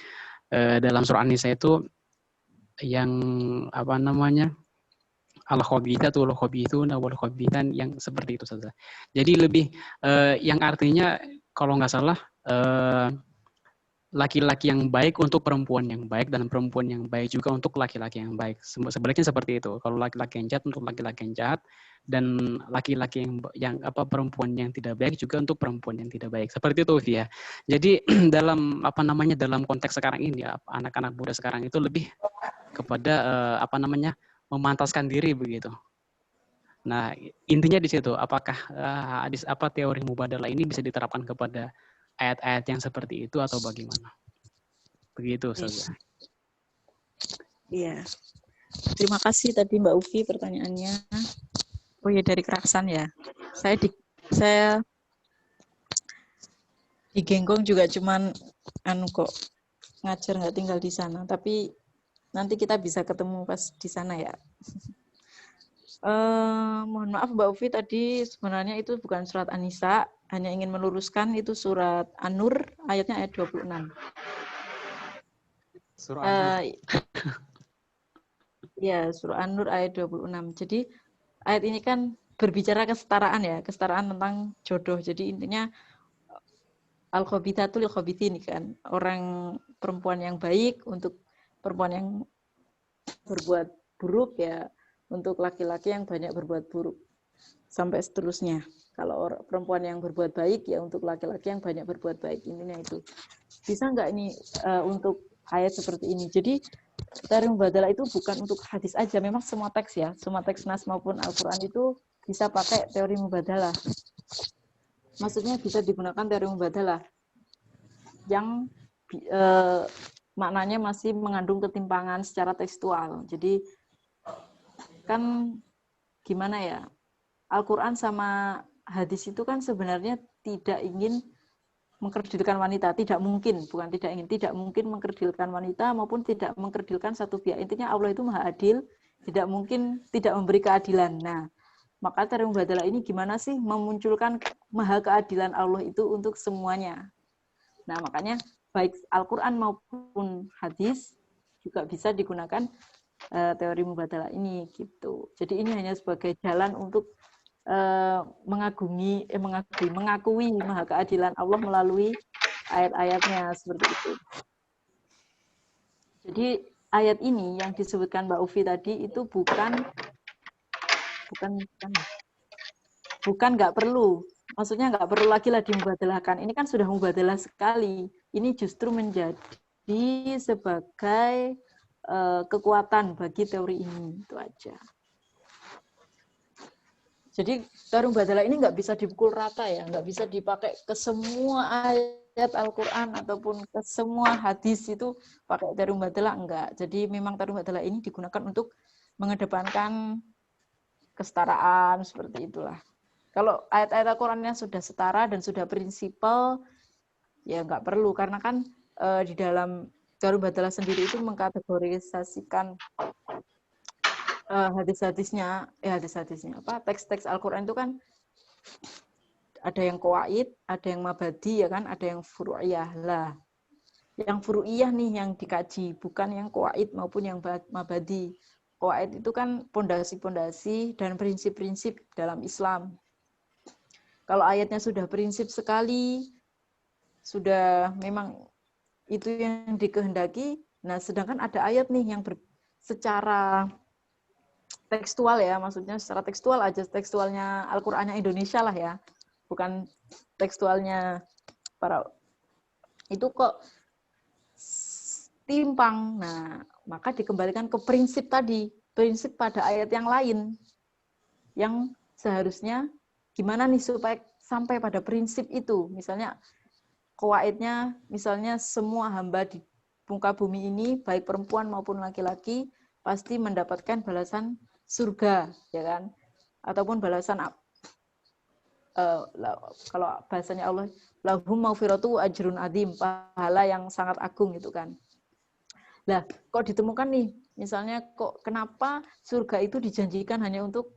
dalam surah An-Nisa itu yang al-khabithatu wal-khabithuna wal-khabithan, yang seperti itu saja. Jadi lebih yang artinya kalau nggak salah laki-laki yang baik untuk perempuan yang baik dan perempuan yang baik juga untuk laki-laki yang baik. Sebaliknya seperti itu. Kalau laki-laki yang jahat untuk laki-laki yang jahat, dan laki-laki yang perempuan yang tidak baik juga untuk perempuan yang tidak baik. Seperti itu, Via. Jadi dalam dalam konteks sekarang ini ya, anak-anak muda sekarang itu lebih kepada memantaskan diri begitu. Nah, intinya di situ, apakah teori mubadalah ini bisa diterapkan kepada ayat-ayat yang seperti itu atau bagaimana? Begitu, Ustazah. Iya. Terima kasih tadi Mbak Ufi pertanyaannya. Oh ya, dari Keraksan ya. Saya di Genggong juga cuman kok ngajar, nggak tinggal di sana, tapi nanti kita bisa ketemu pas di sana ya. Mohon maaf Mbak Ufi, tadi sebenarnya itu bukan surat An-Nisa, hanya ingin meluruskan itu surat An-Nur ayatnya ayat 26. Surah An-Nur. Ya, surah An-Nur ayat 26. Jadi ayat ini kan berbicara kesetaraan ya, kesetaraan tentang jodoh. Jadi intinya al-khabithatu lil-khabithin kan, orang perempuan yang baik untuk perempuan yang berbuat buruk ya, untuk laki-laki yang banyak berbuat buruk. Sampai seterusnya. Kalau perempuan yang berbuat baik ya untuk laki-laki yang banyak berbuat baik. Intinya itu. Bisa nggak ini untuk ayat seperti ini? Jadi teori mubadalah itu bukan untuk hadis aja, memang semua teks ya, semua teks nas maupun Al-Quran itu bisa pakai teori mubadalah. Maksudnya bisa digunakan teori mubadalah yang maknanya masih mengandung ketimpangan secara tekstual. Jadi kan gimana ya, Al-Quran sama hadis itu kan sebenarnya tidak ingin mengkerdilkan wanita, tidak mungkin mengkerdilkan wanita maupun tidak mengkerdilkan satu pihak. Intinya Allah itu maha adil, tidak mungkin tidak memberi keadilan. Nah, maka teori mubadalah ini gimana sih memunculkan maha keadilan Allah itu untuk semuanya. Nah, makanya baik Al-Quran maupun hadis juga bisa digunakan teori mubadalah ini gitu. Jadi ini hanya sebagai jalan untuk mengakui maha keadilan Allah melalui ayat-ayatnya seperti itu. Jadi ayat ini yang disebutkan Mbak Ufi tadi itu bukan nggak perlu. Maksudnya nggak perlu lagi lah dimubadalahkan. Ini kan sudah mubadalah sekali. Ini justru menjadi sebagai kekuatan bagi teori ini. Itu aja. Jadi teori mubadalah ini nggak bisa dipukul rata ya, nggak bisa dipakai ke semua ayat Al-Quran ataupun ke semua hadis itu pakai teori mubadalah, enggak. Jadi memang teori mubadalah ini digunakan untuk mengedepankan kesetaraan, seperti itulah. Kalau ayat-ayat Al-Qurannya sudah setara dan sudah prinsipal, ya nggak perlu, karena kan di dalam teori mubadalah sendiri itu mengkategorisasikan hadis-hadisnya teks-teks Al-Quran itu kan ada yang qawaid, ada yang mabadi ya kan, ada yang furu'iyah lah. Yang furu'iyah nih yang dikaji, bukan yang qawaid maupun yang mabadi. Qawaid itu kan pondasi-pondasi dan prinsip-prinsip dalam Islam. Kalau ayatnya sudah prinsip sekali, sudah memang itu yang dikehendaki, nah sedangkan ada ayat nih yang secara tekstual ya, maksudnya secara tekstual aja, tekstualnya Al-Qur'annya Indonesia lah ya, bukan tekstualnya para itu kok timpang. Nah, maka dikembalikan ke prinsip tadi, prinsip pada ayat yang lain, yang seharusnya gimana nih supaya sampai pada prinsip itu. Misalnya qawaidnya, misalnya semua hamba di muka bumi ini, baik perempuan maupun laki-laki, pasti mendapatkan balasan surga, ya kan? Ataupun balasan kalau bahasanya Allah, lahum maghfiratu ajrun adzim, pahala yang sangat agung gitu kan. Lah, kok ditemukan nih, misalnya kok kenapa surga itu dijanjikan hanya untuk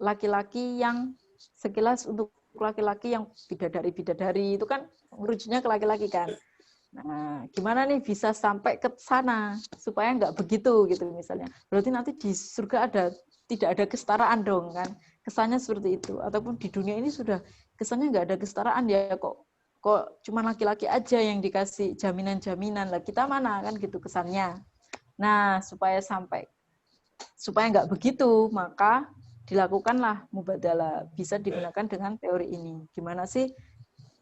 laki-laki yang sekilas untuk laki-laki yang bidadari itu kan merujuknya ke laki-laki kan. Nah, gimana nih bisa sampai ke sana supaya nggak begitu gitu misalnya. Berarti nanti di surga tidak ada kesetaraan dong kan. Kesannya seperti itu. Ataupun di dunia ini sudah kesannya nggak ada kesetaraan ya, kok cuma laki-laki aja yang dikasih jaminan-jaminan lah, kita mana kan gitu kesannya. Nah, supaya nggak begitu, maka dilakukanlah mubadalah, bisa digunakan dengan teori ini. Gimana sih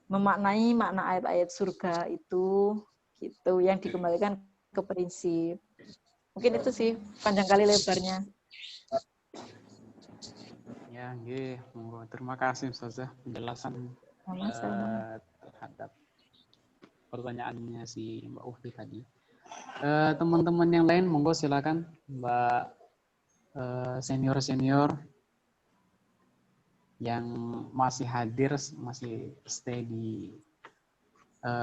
memaknai makna ayat-ayat surga itu gitu, yang dikembalikan ke prinsip. Mungkin itu sih panjang kali lebarnya. Ya, Ya, nggih, monggo. Terima kasih Ustazah penjelasan Sama-sama. terhadap pertanyaannya si Mbak Uhti tadi. Teman-teman yang lain, monggo silakan Mbak senior-senior yang masih hadir, masih stay di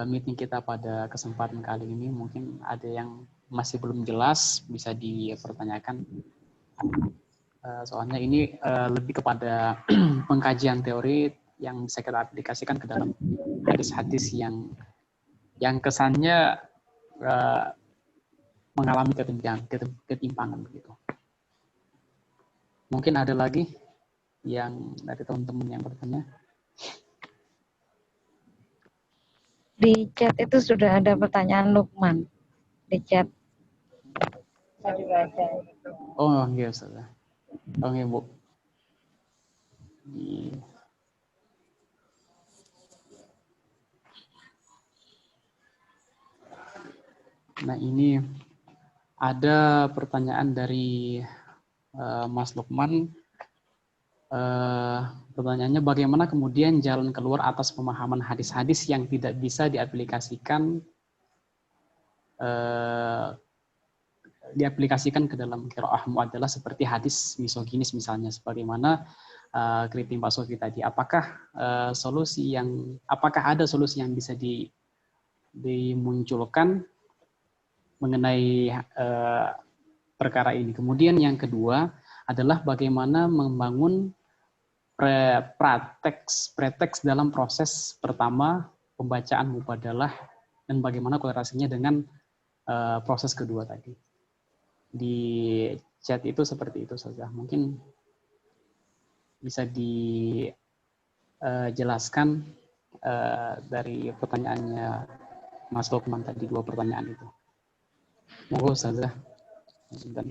meeting kita pada kesempatan kali ini. Mungkin ada yang masih belum jelas, bisa dipertanyakan. Soalnya ini lebih kepada pengkajian teori yang bisa kita aplikasikan ke dalam hadis-hadis yang kesannya mengalami ketimpangan begitu. Mungkin ada lagi yang dari teman-teman yang bertanya. Di chat itu sudah ada pertanyaan Lukman di chat. Saya dibaca. Oh iya Ustaz. Oh iya Bu. Nah ini ada pertanyaan dari Mas Lukman. Pertanyaannya bagaimana kemudian jalan keluar atas pemahaman hadis-hadis yang tidak bisa diaplikasikan ke dalam qiraah muaddalah seperti hadis misoginis misalnya, sebagaimana kritik Pak Sofi tadi. Apakah ada solusi yang bisa dimunculkan mengenai perkara ini? Kemudian yang kedua adalah bagaimana membangun preteks dalam proses pertama pembacaan mubadalah dan bagaimana korelasinya dengan proses kedua tadi. Di chat itu seperti itu saja. Mungkin bisa dijelaskan dari pertanyaannya Mas Lukman tadi, 2 pertanyaan itu. Monggo saja.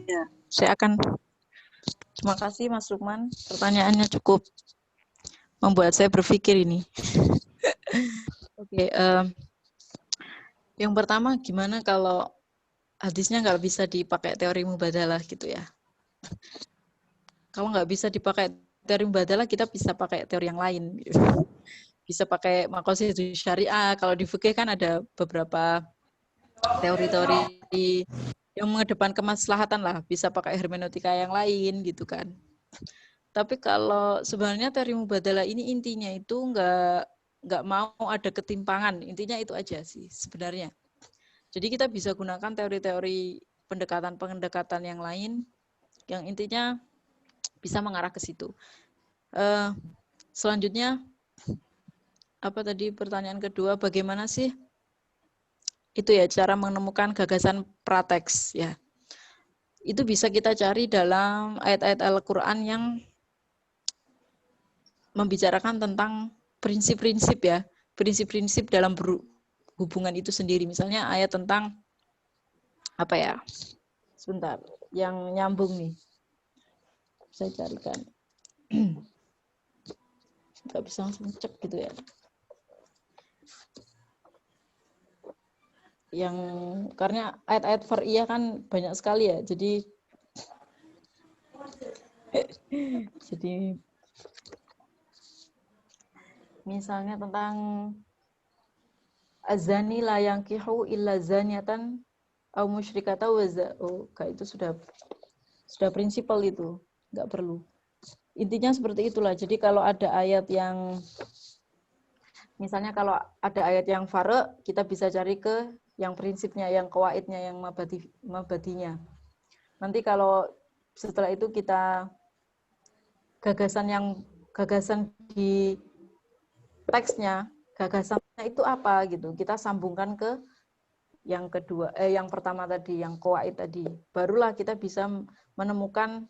Ya, saya akan. Terima kasih Mas Lukman. Pertanyaannya cukup membuat saya berpikir ini. Oke, yang pertama gimana kalau hadisnya nggak bisa dipakai teori mubadalah gitu ya? Kalau nggak bisa dipakai teori mubadalah, kita bisa pakai teori yang lain. Gitu. Bisa pakai maqasidus syariah. Kalau di fikih kan ada beberapa teori-teori yang mengedepan kemaslahatan lah, bisa pakai hermeneutika yang lain gitu kan. Tapi kalau sebenarnya teori mubadalah ini intinya itu nggak mau ada ketimpangan, intinya itu aja sih sebenarnya. Jadi kita bisa gunakan teori-teori pendekatan yang lain yang intinya bisa mengarah ke situ. Selanjutnya apa tadi pertanyaan kedua, bagaimana sih itu ya cara menemukan gagasan prateks ya. Itu bisa kita cari dalam ayat-ayat Al-Qur'an yang membicarakan tentang prinsip-prinsip ya, prinsip-prinsip dalam hubungan itu sendiri. Misalnya ayat tentang apa ya? Sebentar, yang nyambung nih. Saya carikan. Nggak bisa langsung cek gitu ya. Yang karena ayat-ayat far'iyah kan banyak sekali ya, jadi misalnya tentang azani la yankihu illa zaniatan au musyrikata wa itu sudah prinsipal itu, nggak perlu. Intinya seperti itulah. Jadi kalau ada ayat yang misalnya kalau ada ayat yang far', kita bisa cari ke yang prinsipnya, yang qawaidnya, yang mabadinya. Nanti kalau setelah itu kita gagasan di teksnya, gagasannya itu apa gitu. Kita sambungkan ke yang kedua, yang pertama tadi, yang qawaid tadi. Barulah kita bisa menemukan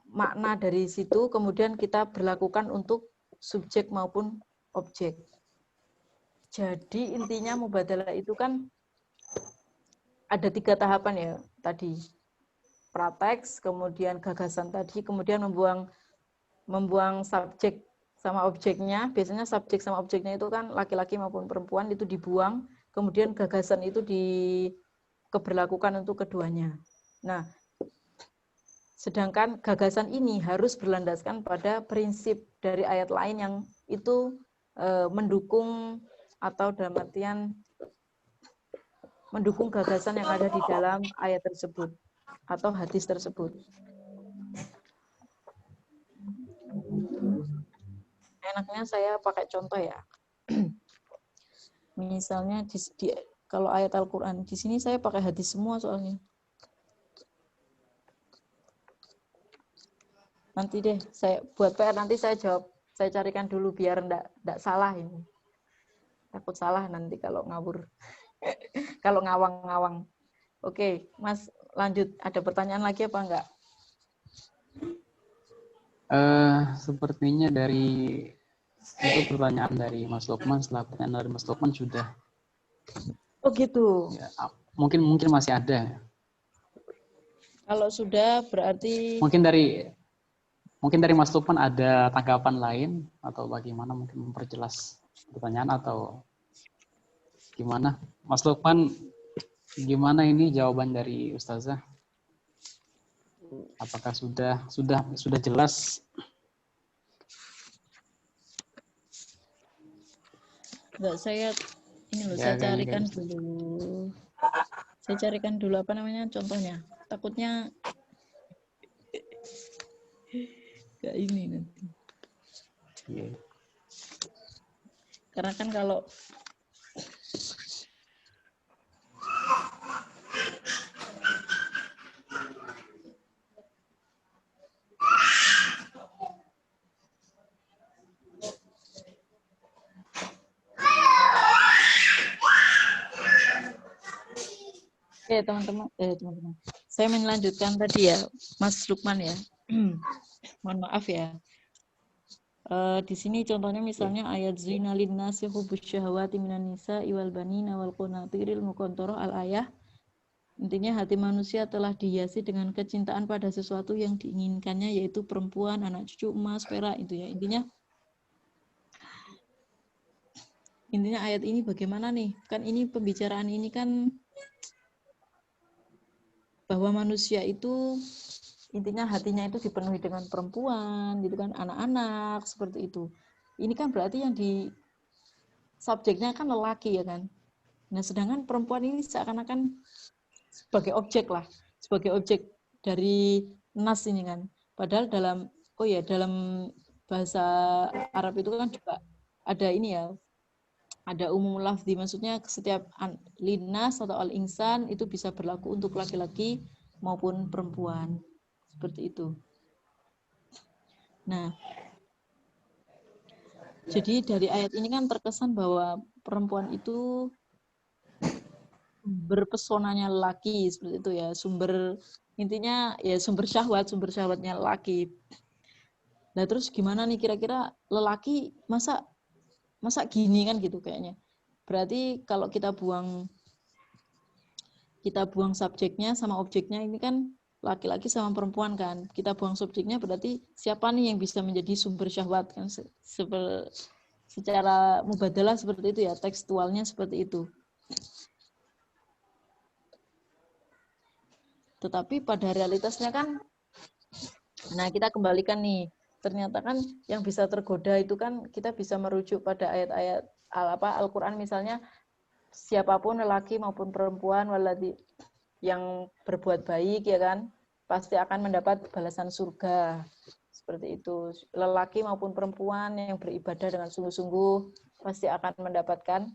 makna dari situ, kemudian kita berlakukan untuk subjek maupun objek. Jadi intinya mubadalah itu kan ada 3 tahapan ya tadi. Prateks, kemudian gagasan tadi, kemudian membuang subjek sama objeknya. Biasanya subjek sama objeknya itu kan laki-laki maupun perempuan itu dibuang, kemudian gagasan itu dikeberlakukan untuk keduanya. Nah, Sedangkan gagasan ini harus berlandaskan pada prinsip dari ayat lain yang itu mendukung atau dalam artian mendukung gagasan yang ada di dalam ayat tersebut atau hadis tersebut. Enaknya saya pakai contoh ya. Misalnya kalau ayat Al-Quran, di sini saya pakai hadis semua soalnya. Nanti deh, saya buat PR, nanti saya jawab, saya carikan dulu biar enggak salah ini. Takut salah nanti kalau ngawur. Kalau ngawang-ngawang. Oke, Mas, lanjut. Ada pertanyaan lagi apa enggak? Sepertinya dari itu pertanyaan dari Mas Lukman. Setelah pertanyaan dari Mas Lukman sudah. Oh gitu. Ya, mungkin masih ada. Kalau sudah berarti Mungkin dari Mas Lukman ada tanggapan lain atau bagaimana, mungkin memperjelas pertanyaan atau gimana? Mas Lukman, gimana ini jawaban dari Ustazah? Apakah sudah jelas? enggak, saya Ya, carikan dulu. Saya carikan dulu apa namanya contohnya. Takutnya enggak ini nanti. Yeah. Karena kan kalau teman-teman, saya melanjutkan tadi ya, Mas Lukman ya. Mohon maaf ya. Di sini contohnya misalnya ayat zina linnasi hubbus syahawati minan nisa iwal banina wal qanatiril muqantarah al-ayah. Intinya hati manusia telah dihiasi dengan kecintaan pada sesuatu yang diinginkannya, yaitu perempuan, anak cucu, emas, perak, itu ya. Intinya ayat ini bagaimana nih? Kan ini pembicaraan ini kan bahwa manusia itu intinya hatinya itu dipenuhi dengan perempuan, gitu kan, anak-anak, seperti itu. Ini kan berarti yang di subjeknya kan lelaki ya kan. Nah, sedangkan perempuan ini seakan-akan sebagai objek lah, sebagai objek dari nas ini kan. Padahal dalam bahasa Arab itu kan juga ada ini ya, ada umum lafzi, maksudnya setiap linnas atau al-insan itu bisa berlaku untuk laki-laki maupun perempuan. Seperti itu. Nah, jadi dari ayat ini kan terkesan bahwa perempuan itu berpesonanya laki, seperti itu ya. Intinya ya sumber syahwatnya laki. Nah, terus gimana nih kira-kira lelaki masa gini kan gitu kayaknya. Berarti kalau kita buang subjeknya sama objeknya, ini kan laki-laki sama perempuan kan. Kita buang subjeknya, berarti siapa nih yang bisa menjadi sumber syahwat kan? Secara mubadalah seperti itu ya, tekstualnya seperti itu. Tetapi pada realitasnya kan, nah kita kembalikan nih, ternyata kan yang bisa tergoda itu kan kita bisa merujuk pada ayat-ayat Al-Quran misalnya, siapapun lelaki maupun perempuan yang berbuat baik ya kan pasti akan mendapat balasan surga, seperti itu. Lelaki maupun perempuan yang beribadah dengan sungguh-sungguh pasti akan mendapatkan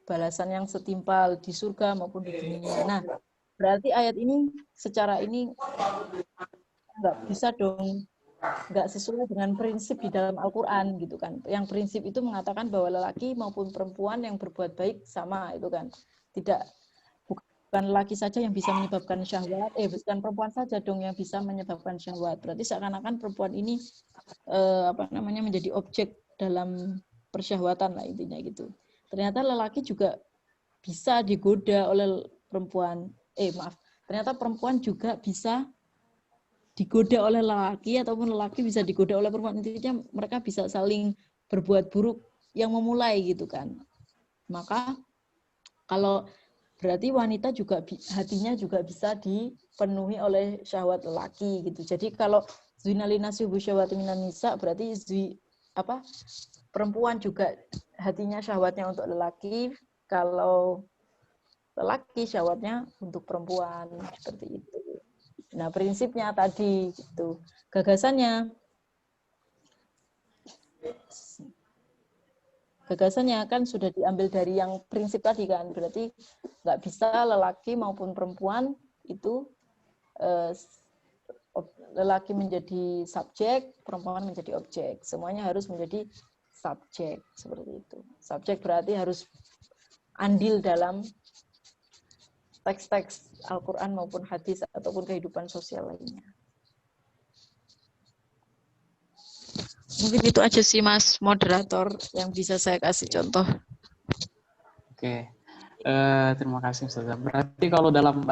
balasan yang setimpal di surga maupun di dunia. Nah, berarti ayat ini secara ini nggak bisa dong, nggak sesuai dengan prinsip di dalam Al-Quran gitu kan. Yang prinsip itu mengatakan bahwa lelaki maupun perempuan yang berbuat baik sama itu kan. Bukan lelaki saja yang bisa menyebabkan syahwat, bukan perempuan saja dong yang bisa menyebabkan syahwat. Berarti seakan-akan perempuan ini menjadi objek dalam persyahwatan lah intinya gitu. Ternyata lelaki juga bisa digoda oleh perempuan. Ternyata perempuan juga bisa digoda oleh lelaki, ataupun lelaki bisa digoda oleh perempuan. Intinya mereka bisa saling berbuat buruk yang memulai gitu kan. Maka kalau berarti wanita juga hatinya juga bisa dipenuhi oleh syahwat lelaki gitu. Jadi kalau zuinalina subuh syahwat minan nisa berarti perempuan juga hatinya syahwatnya untuk lelaki, kalau lelaki syahwatnya untuk perempuan, seperti itu. Nah, prinsipnya tadi gitu. Gagasannya kan sudah diambil dari yang prinsip tadi kan, berarti nggak bisa lelaki maupun perempuan itu lelaki menjadi subjek, perempuan menjadi objek. Semuanya harus menjadi subjek, seperti itu. Subjek berarti harus andil dalam teks-teks Al-Quran maupun hadis ataupun kehidupan sosial lainnya. Mungkin itu aja sih Mas moderator yang bisa saya kasih contoh. Oke, terima kasih Ustazah. Berarti kalau dalam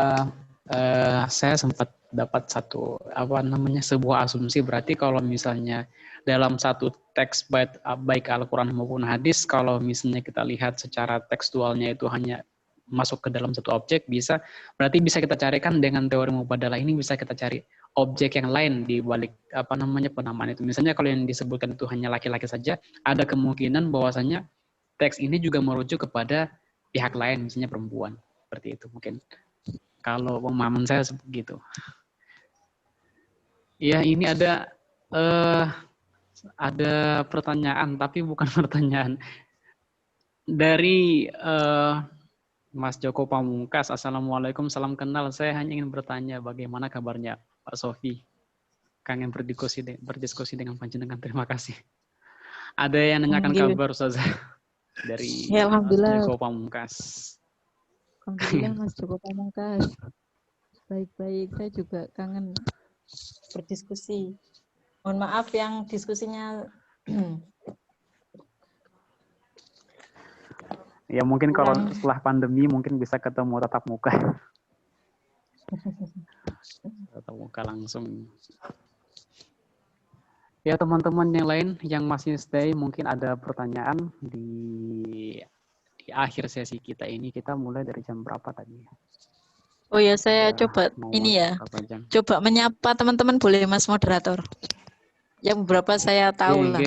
saya sempat dapat sebuah asumsi, berarti kalau misalnya dalam satu teks baik Al-Quran maupun hadis, kalau misalnya kita lihat secara tekstualnya itu hanya masuk ke dalam satu objek, berarti bisa kita carikan dengan teori mubadalah ini, bisa kita cari objek yang lain di balik penamaan itu. Misalnya kalau yang disebutkan itu hanya laki-laki saja, ada kemungkinan bahwasanya teks ini juga merujuk kepada pihak lain, misalnya perempuan. Seperti itu mungkin. Kalau pemahaman saya begitu. Ya, ini ada pertanyaan, tapi bukan pertanyaan. Dari Mas Joko Pamungkas, Assalamualaikum, salam kenal. Saya hanya ingin bertanya bagaimana kabarnya Pak Sofi. Kangen berdiskusi dengan panjenengan. Terima kasih. Ada yang nanyakan kabar Ustazah dari ya, Mas Joko Pamungkas. Alhamdulillah Mas Joko Pamungkas. Baik-baik, saya juga kangen berdiskusi. Mohon maaf yang diskusinya ya mungkin kalau setelah pandemi mungkin bisa ketemu tatap muka. Tatap muka langsung. Ya teman-teman yang lain yang masih stay, mungkin ada pertanyaan di akhir sesi kita ini. Kita mulai dari jam berapa tadi? Oh ya, saya coba ini ya. Coba menyapa teman-teman, boleh Mas moderator? Yang beberapa saya tahu lah.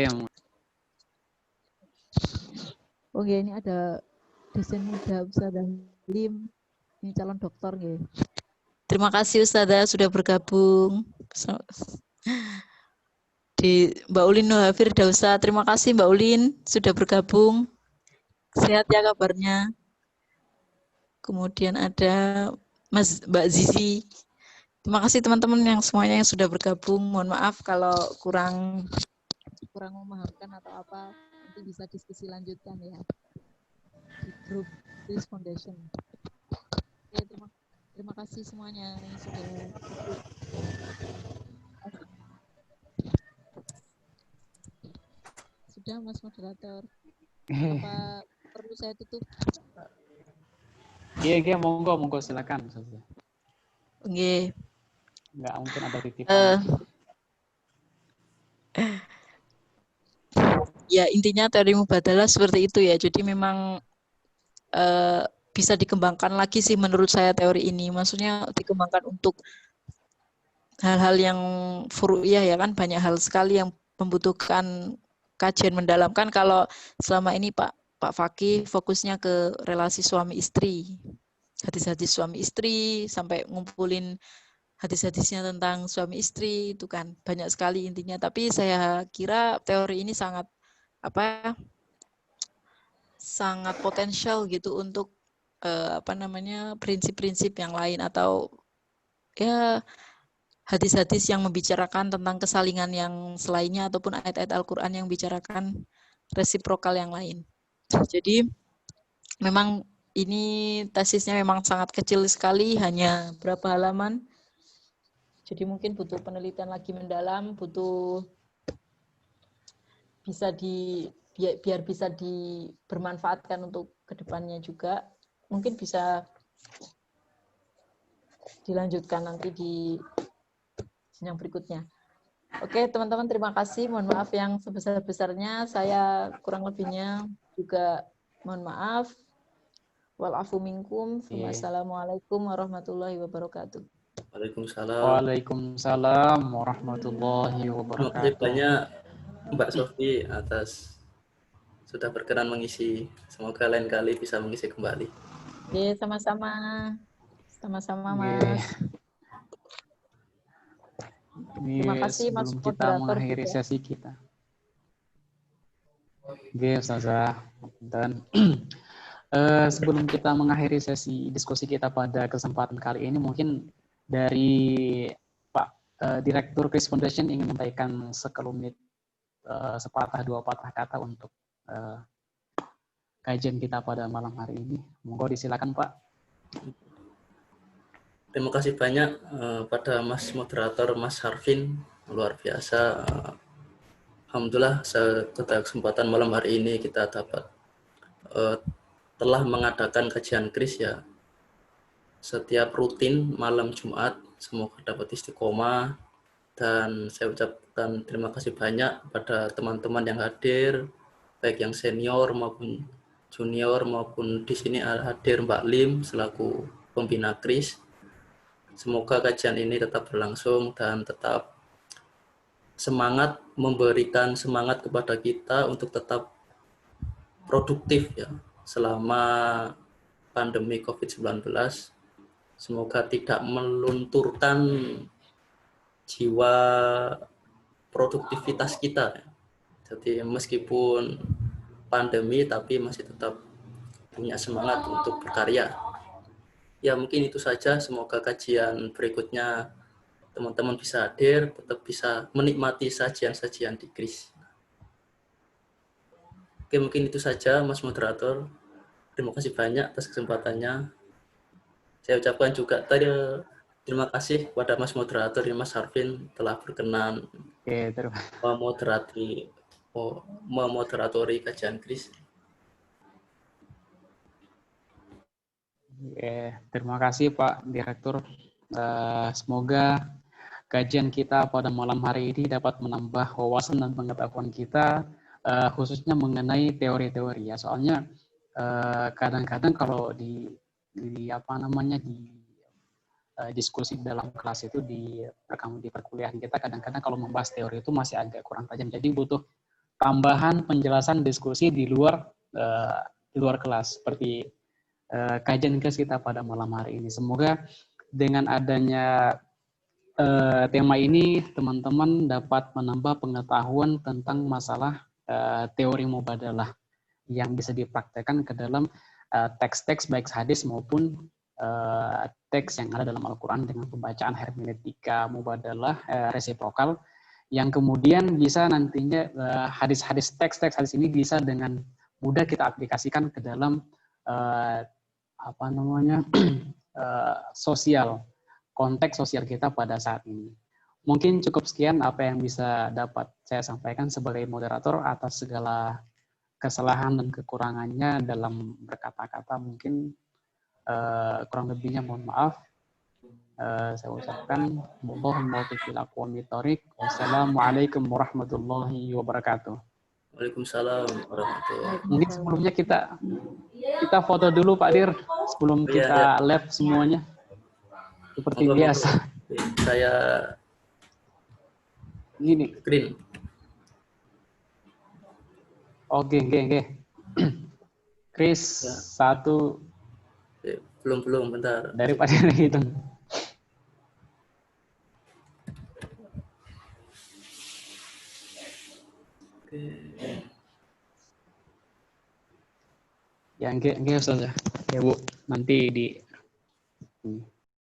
Oh ya, ini ada dosen muda Ustazah Lim, ini calon doktor ya. Terima kasih Ustazah sudah bergabung. Di Mbak Ulin Noha Firdausa, terima kasih Mbak Ulin sudah bergabung. Sehat ya kabarnya. Kemudian ada Mbak Zizi. Terima kasih teman-teman yang semuanya yang sudah bergabung. Mohon maaf kalau kurang memahamkan atau apa, nanti bisa diskusi lanjutkan ya di grup This Foundation. Oke, terima kasih semuanya yang sudah bergabung. Sudah Mas moderator. Apa perlu saya tutup? Iya, monggo silakan. Oke. Enggak, mungkin ada titipan. Ya, intinya teori mubadalah seperti itu ya. Jadi memang bisa dikembangkan lagi sih menurut saya teori ini. Maksudnya dikembangkan untuk hal-hal yang furu'iyah ya kan, banyak hal sekali yang membutuhkan kajian mendalam. Kan kalau selama ini Pak Fakih fokusnya ke relasi suami istri. Hadis-hadis suami istri sampai ngumpulin hadis-hadisnya tentang suami istri itu kan banyak sekali intinya, tapi saya kira teori ini sangat potensial gitu untuk prinsip-prinsip yang lain atau ya hadis-hadis yang membicarakan tentang kesalingan yang selainnya ataupun ayat-ayat Al-Qur'an yang bicarakan resiprokal yang lain. Jadi memang ini tesisnya memang sangat kecil sekali, hanya berapa halaman. Jadi mungkin butuh penelitian lagi mendalam, butuh biar bisa bermanfaatkan untuk kedepannya juga. Mungkin bisa dilanjutkan nanti di jenjang berikutnya. Oke, teman-teman, terima kasih. Mohon maaf yang sebesar-besarnya. Saya kurang lebihnya juga mohon maaf. wal afu minkum. Iya. Wassalamualaikum warahmatullahi wabarakatuh. Waalaikumsalam. Waalaikumsalam warahmatullahi Terima kasih wabarakatuh. banyak Mbak Sofi atas sudah berkenan mengisi. Semoga lain kali bisa mengisi kembali. Oke, sama-sama. Sama-sama, Oke. Mas. Ini Terima kasih, Mas sebelum kita moderator mengakhiri juga. sesi kita. Oke, Ustazah. Dan sebelum kita mengakhiri sesi diskusi kita pada kesempatan kali ini, mungkin dari Pak Direktur Chris Foundation ingin menyampaikan sekelumit sepatah dua patah kata untuk kajian kita pada malam hari ini. Monggo disilakan, Pak. Terima kasih banyak pada Mas Moderator, Mas Harvin. Luar biasa. Alhamdulillah pada kesempatan malam hari ini kita dapat telah mengadakan kajian kris ya setiap rutin malam Jumat. Semoga dapat istiqomah, dan saya ucapkan terima kasih banyak pada teman-teman yang hadir, baik yang senior maupun junior, maupun di sini hadir Mbak Lim selaku pembina kris. Semoga kajian ini tetap berlangsung dan tetap semangat, memberikan semangat kepada kita untuk tetap produktif ya selama pandemi COVID-19. Semoga tidak melunturkan jiwa produktivitas kita. Jadi meskipun pandemi tapi masih tetap punya semangat untuk berkarya. Ya mungkin itu saja, semoga kajian berikutnya teman-teman bisa hadir, tetap bisa menikmati sajian-sajian di kris. Oke, mungkin itu saja Mas Moderator. Terima kasih banyak atas kesempatannya. Saya ucapkan juga terima kasih kepada Mas Moderator dan Mas Harvin telah berkenan memoderatori kajian kris. Terima kasih Pak Direktur. Semoga kajian kita pada malam hari ini dapat menambah wawasan dan pengetahuan kita, khususnya mengenai teori-teori ya. Soalnya kadang-kadang kalau di diskusi dalam kelas itu di perkuliahan kita, kadang-kadang kalau membahas teori itu masih agak kurang tajam. Jadi butuh tambahan penjelasan diskusi di luar kelas, seperti kajian kelas kita pada malam hari ini. Semoga dengan adanya tema ini teman-teman dapat menambah pengetahuan tentang masalah teori mubadalah yang bisa dipraktekkan ke dalam teks-teks baik hadis maupun teks yang ada dalam Al-Quran dengan pembacaan hermeneutika mubadalah resiprokal, yang kemudian bisa nantinya hadis-hadis teks-teks hadis ini bisa dengan mudah kita aplikasikan ke dalam sosial, konteks sosial kita pada saat ini. Mungkin cukup sekian apa yang bisa dapat saya sampaikan sebagai moderator. Atas segala kesalahan dan kekurangannya dalam berkata-kata mungkin kurang lebihnya mohon maaf. Saya ucapkan wassalamualaikum warahmatullahi wabarakatuh. Waalaikumsalam warahmatullahi wabarakatuh. Mungkin sebelumnya kita foto dulu Pak Dir sebelum kita live semuanya. Seperti biasa. Saya gini. Green. Oke. Chris, ya. 1. Belum, bentar. Daripada hitung. Oke. Ya, enggak Ustaz ya. Ya Bu, nanti di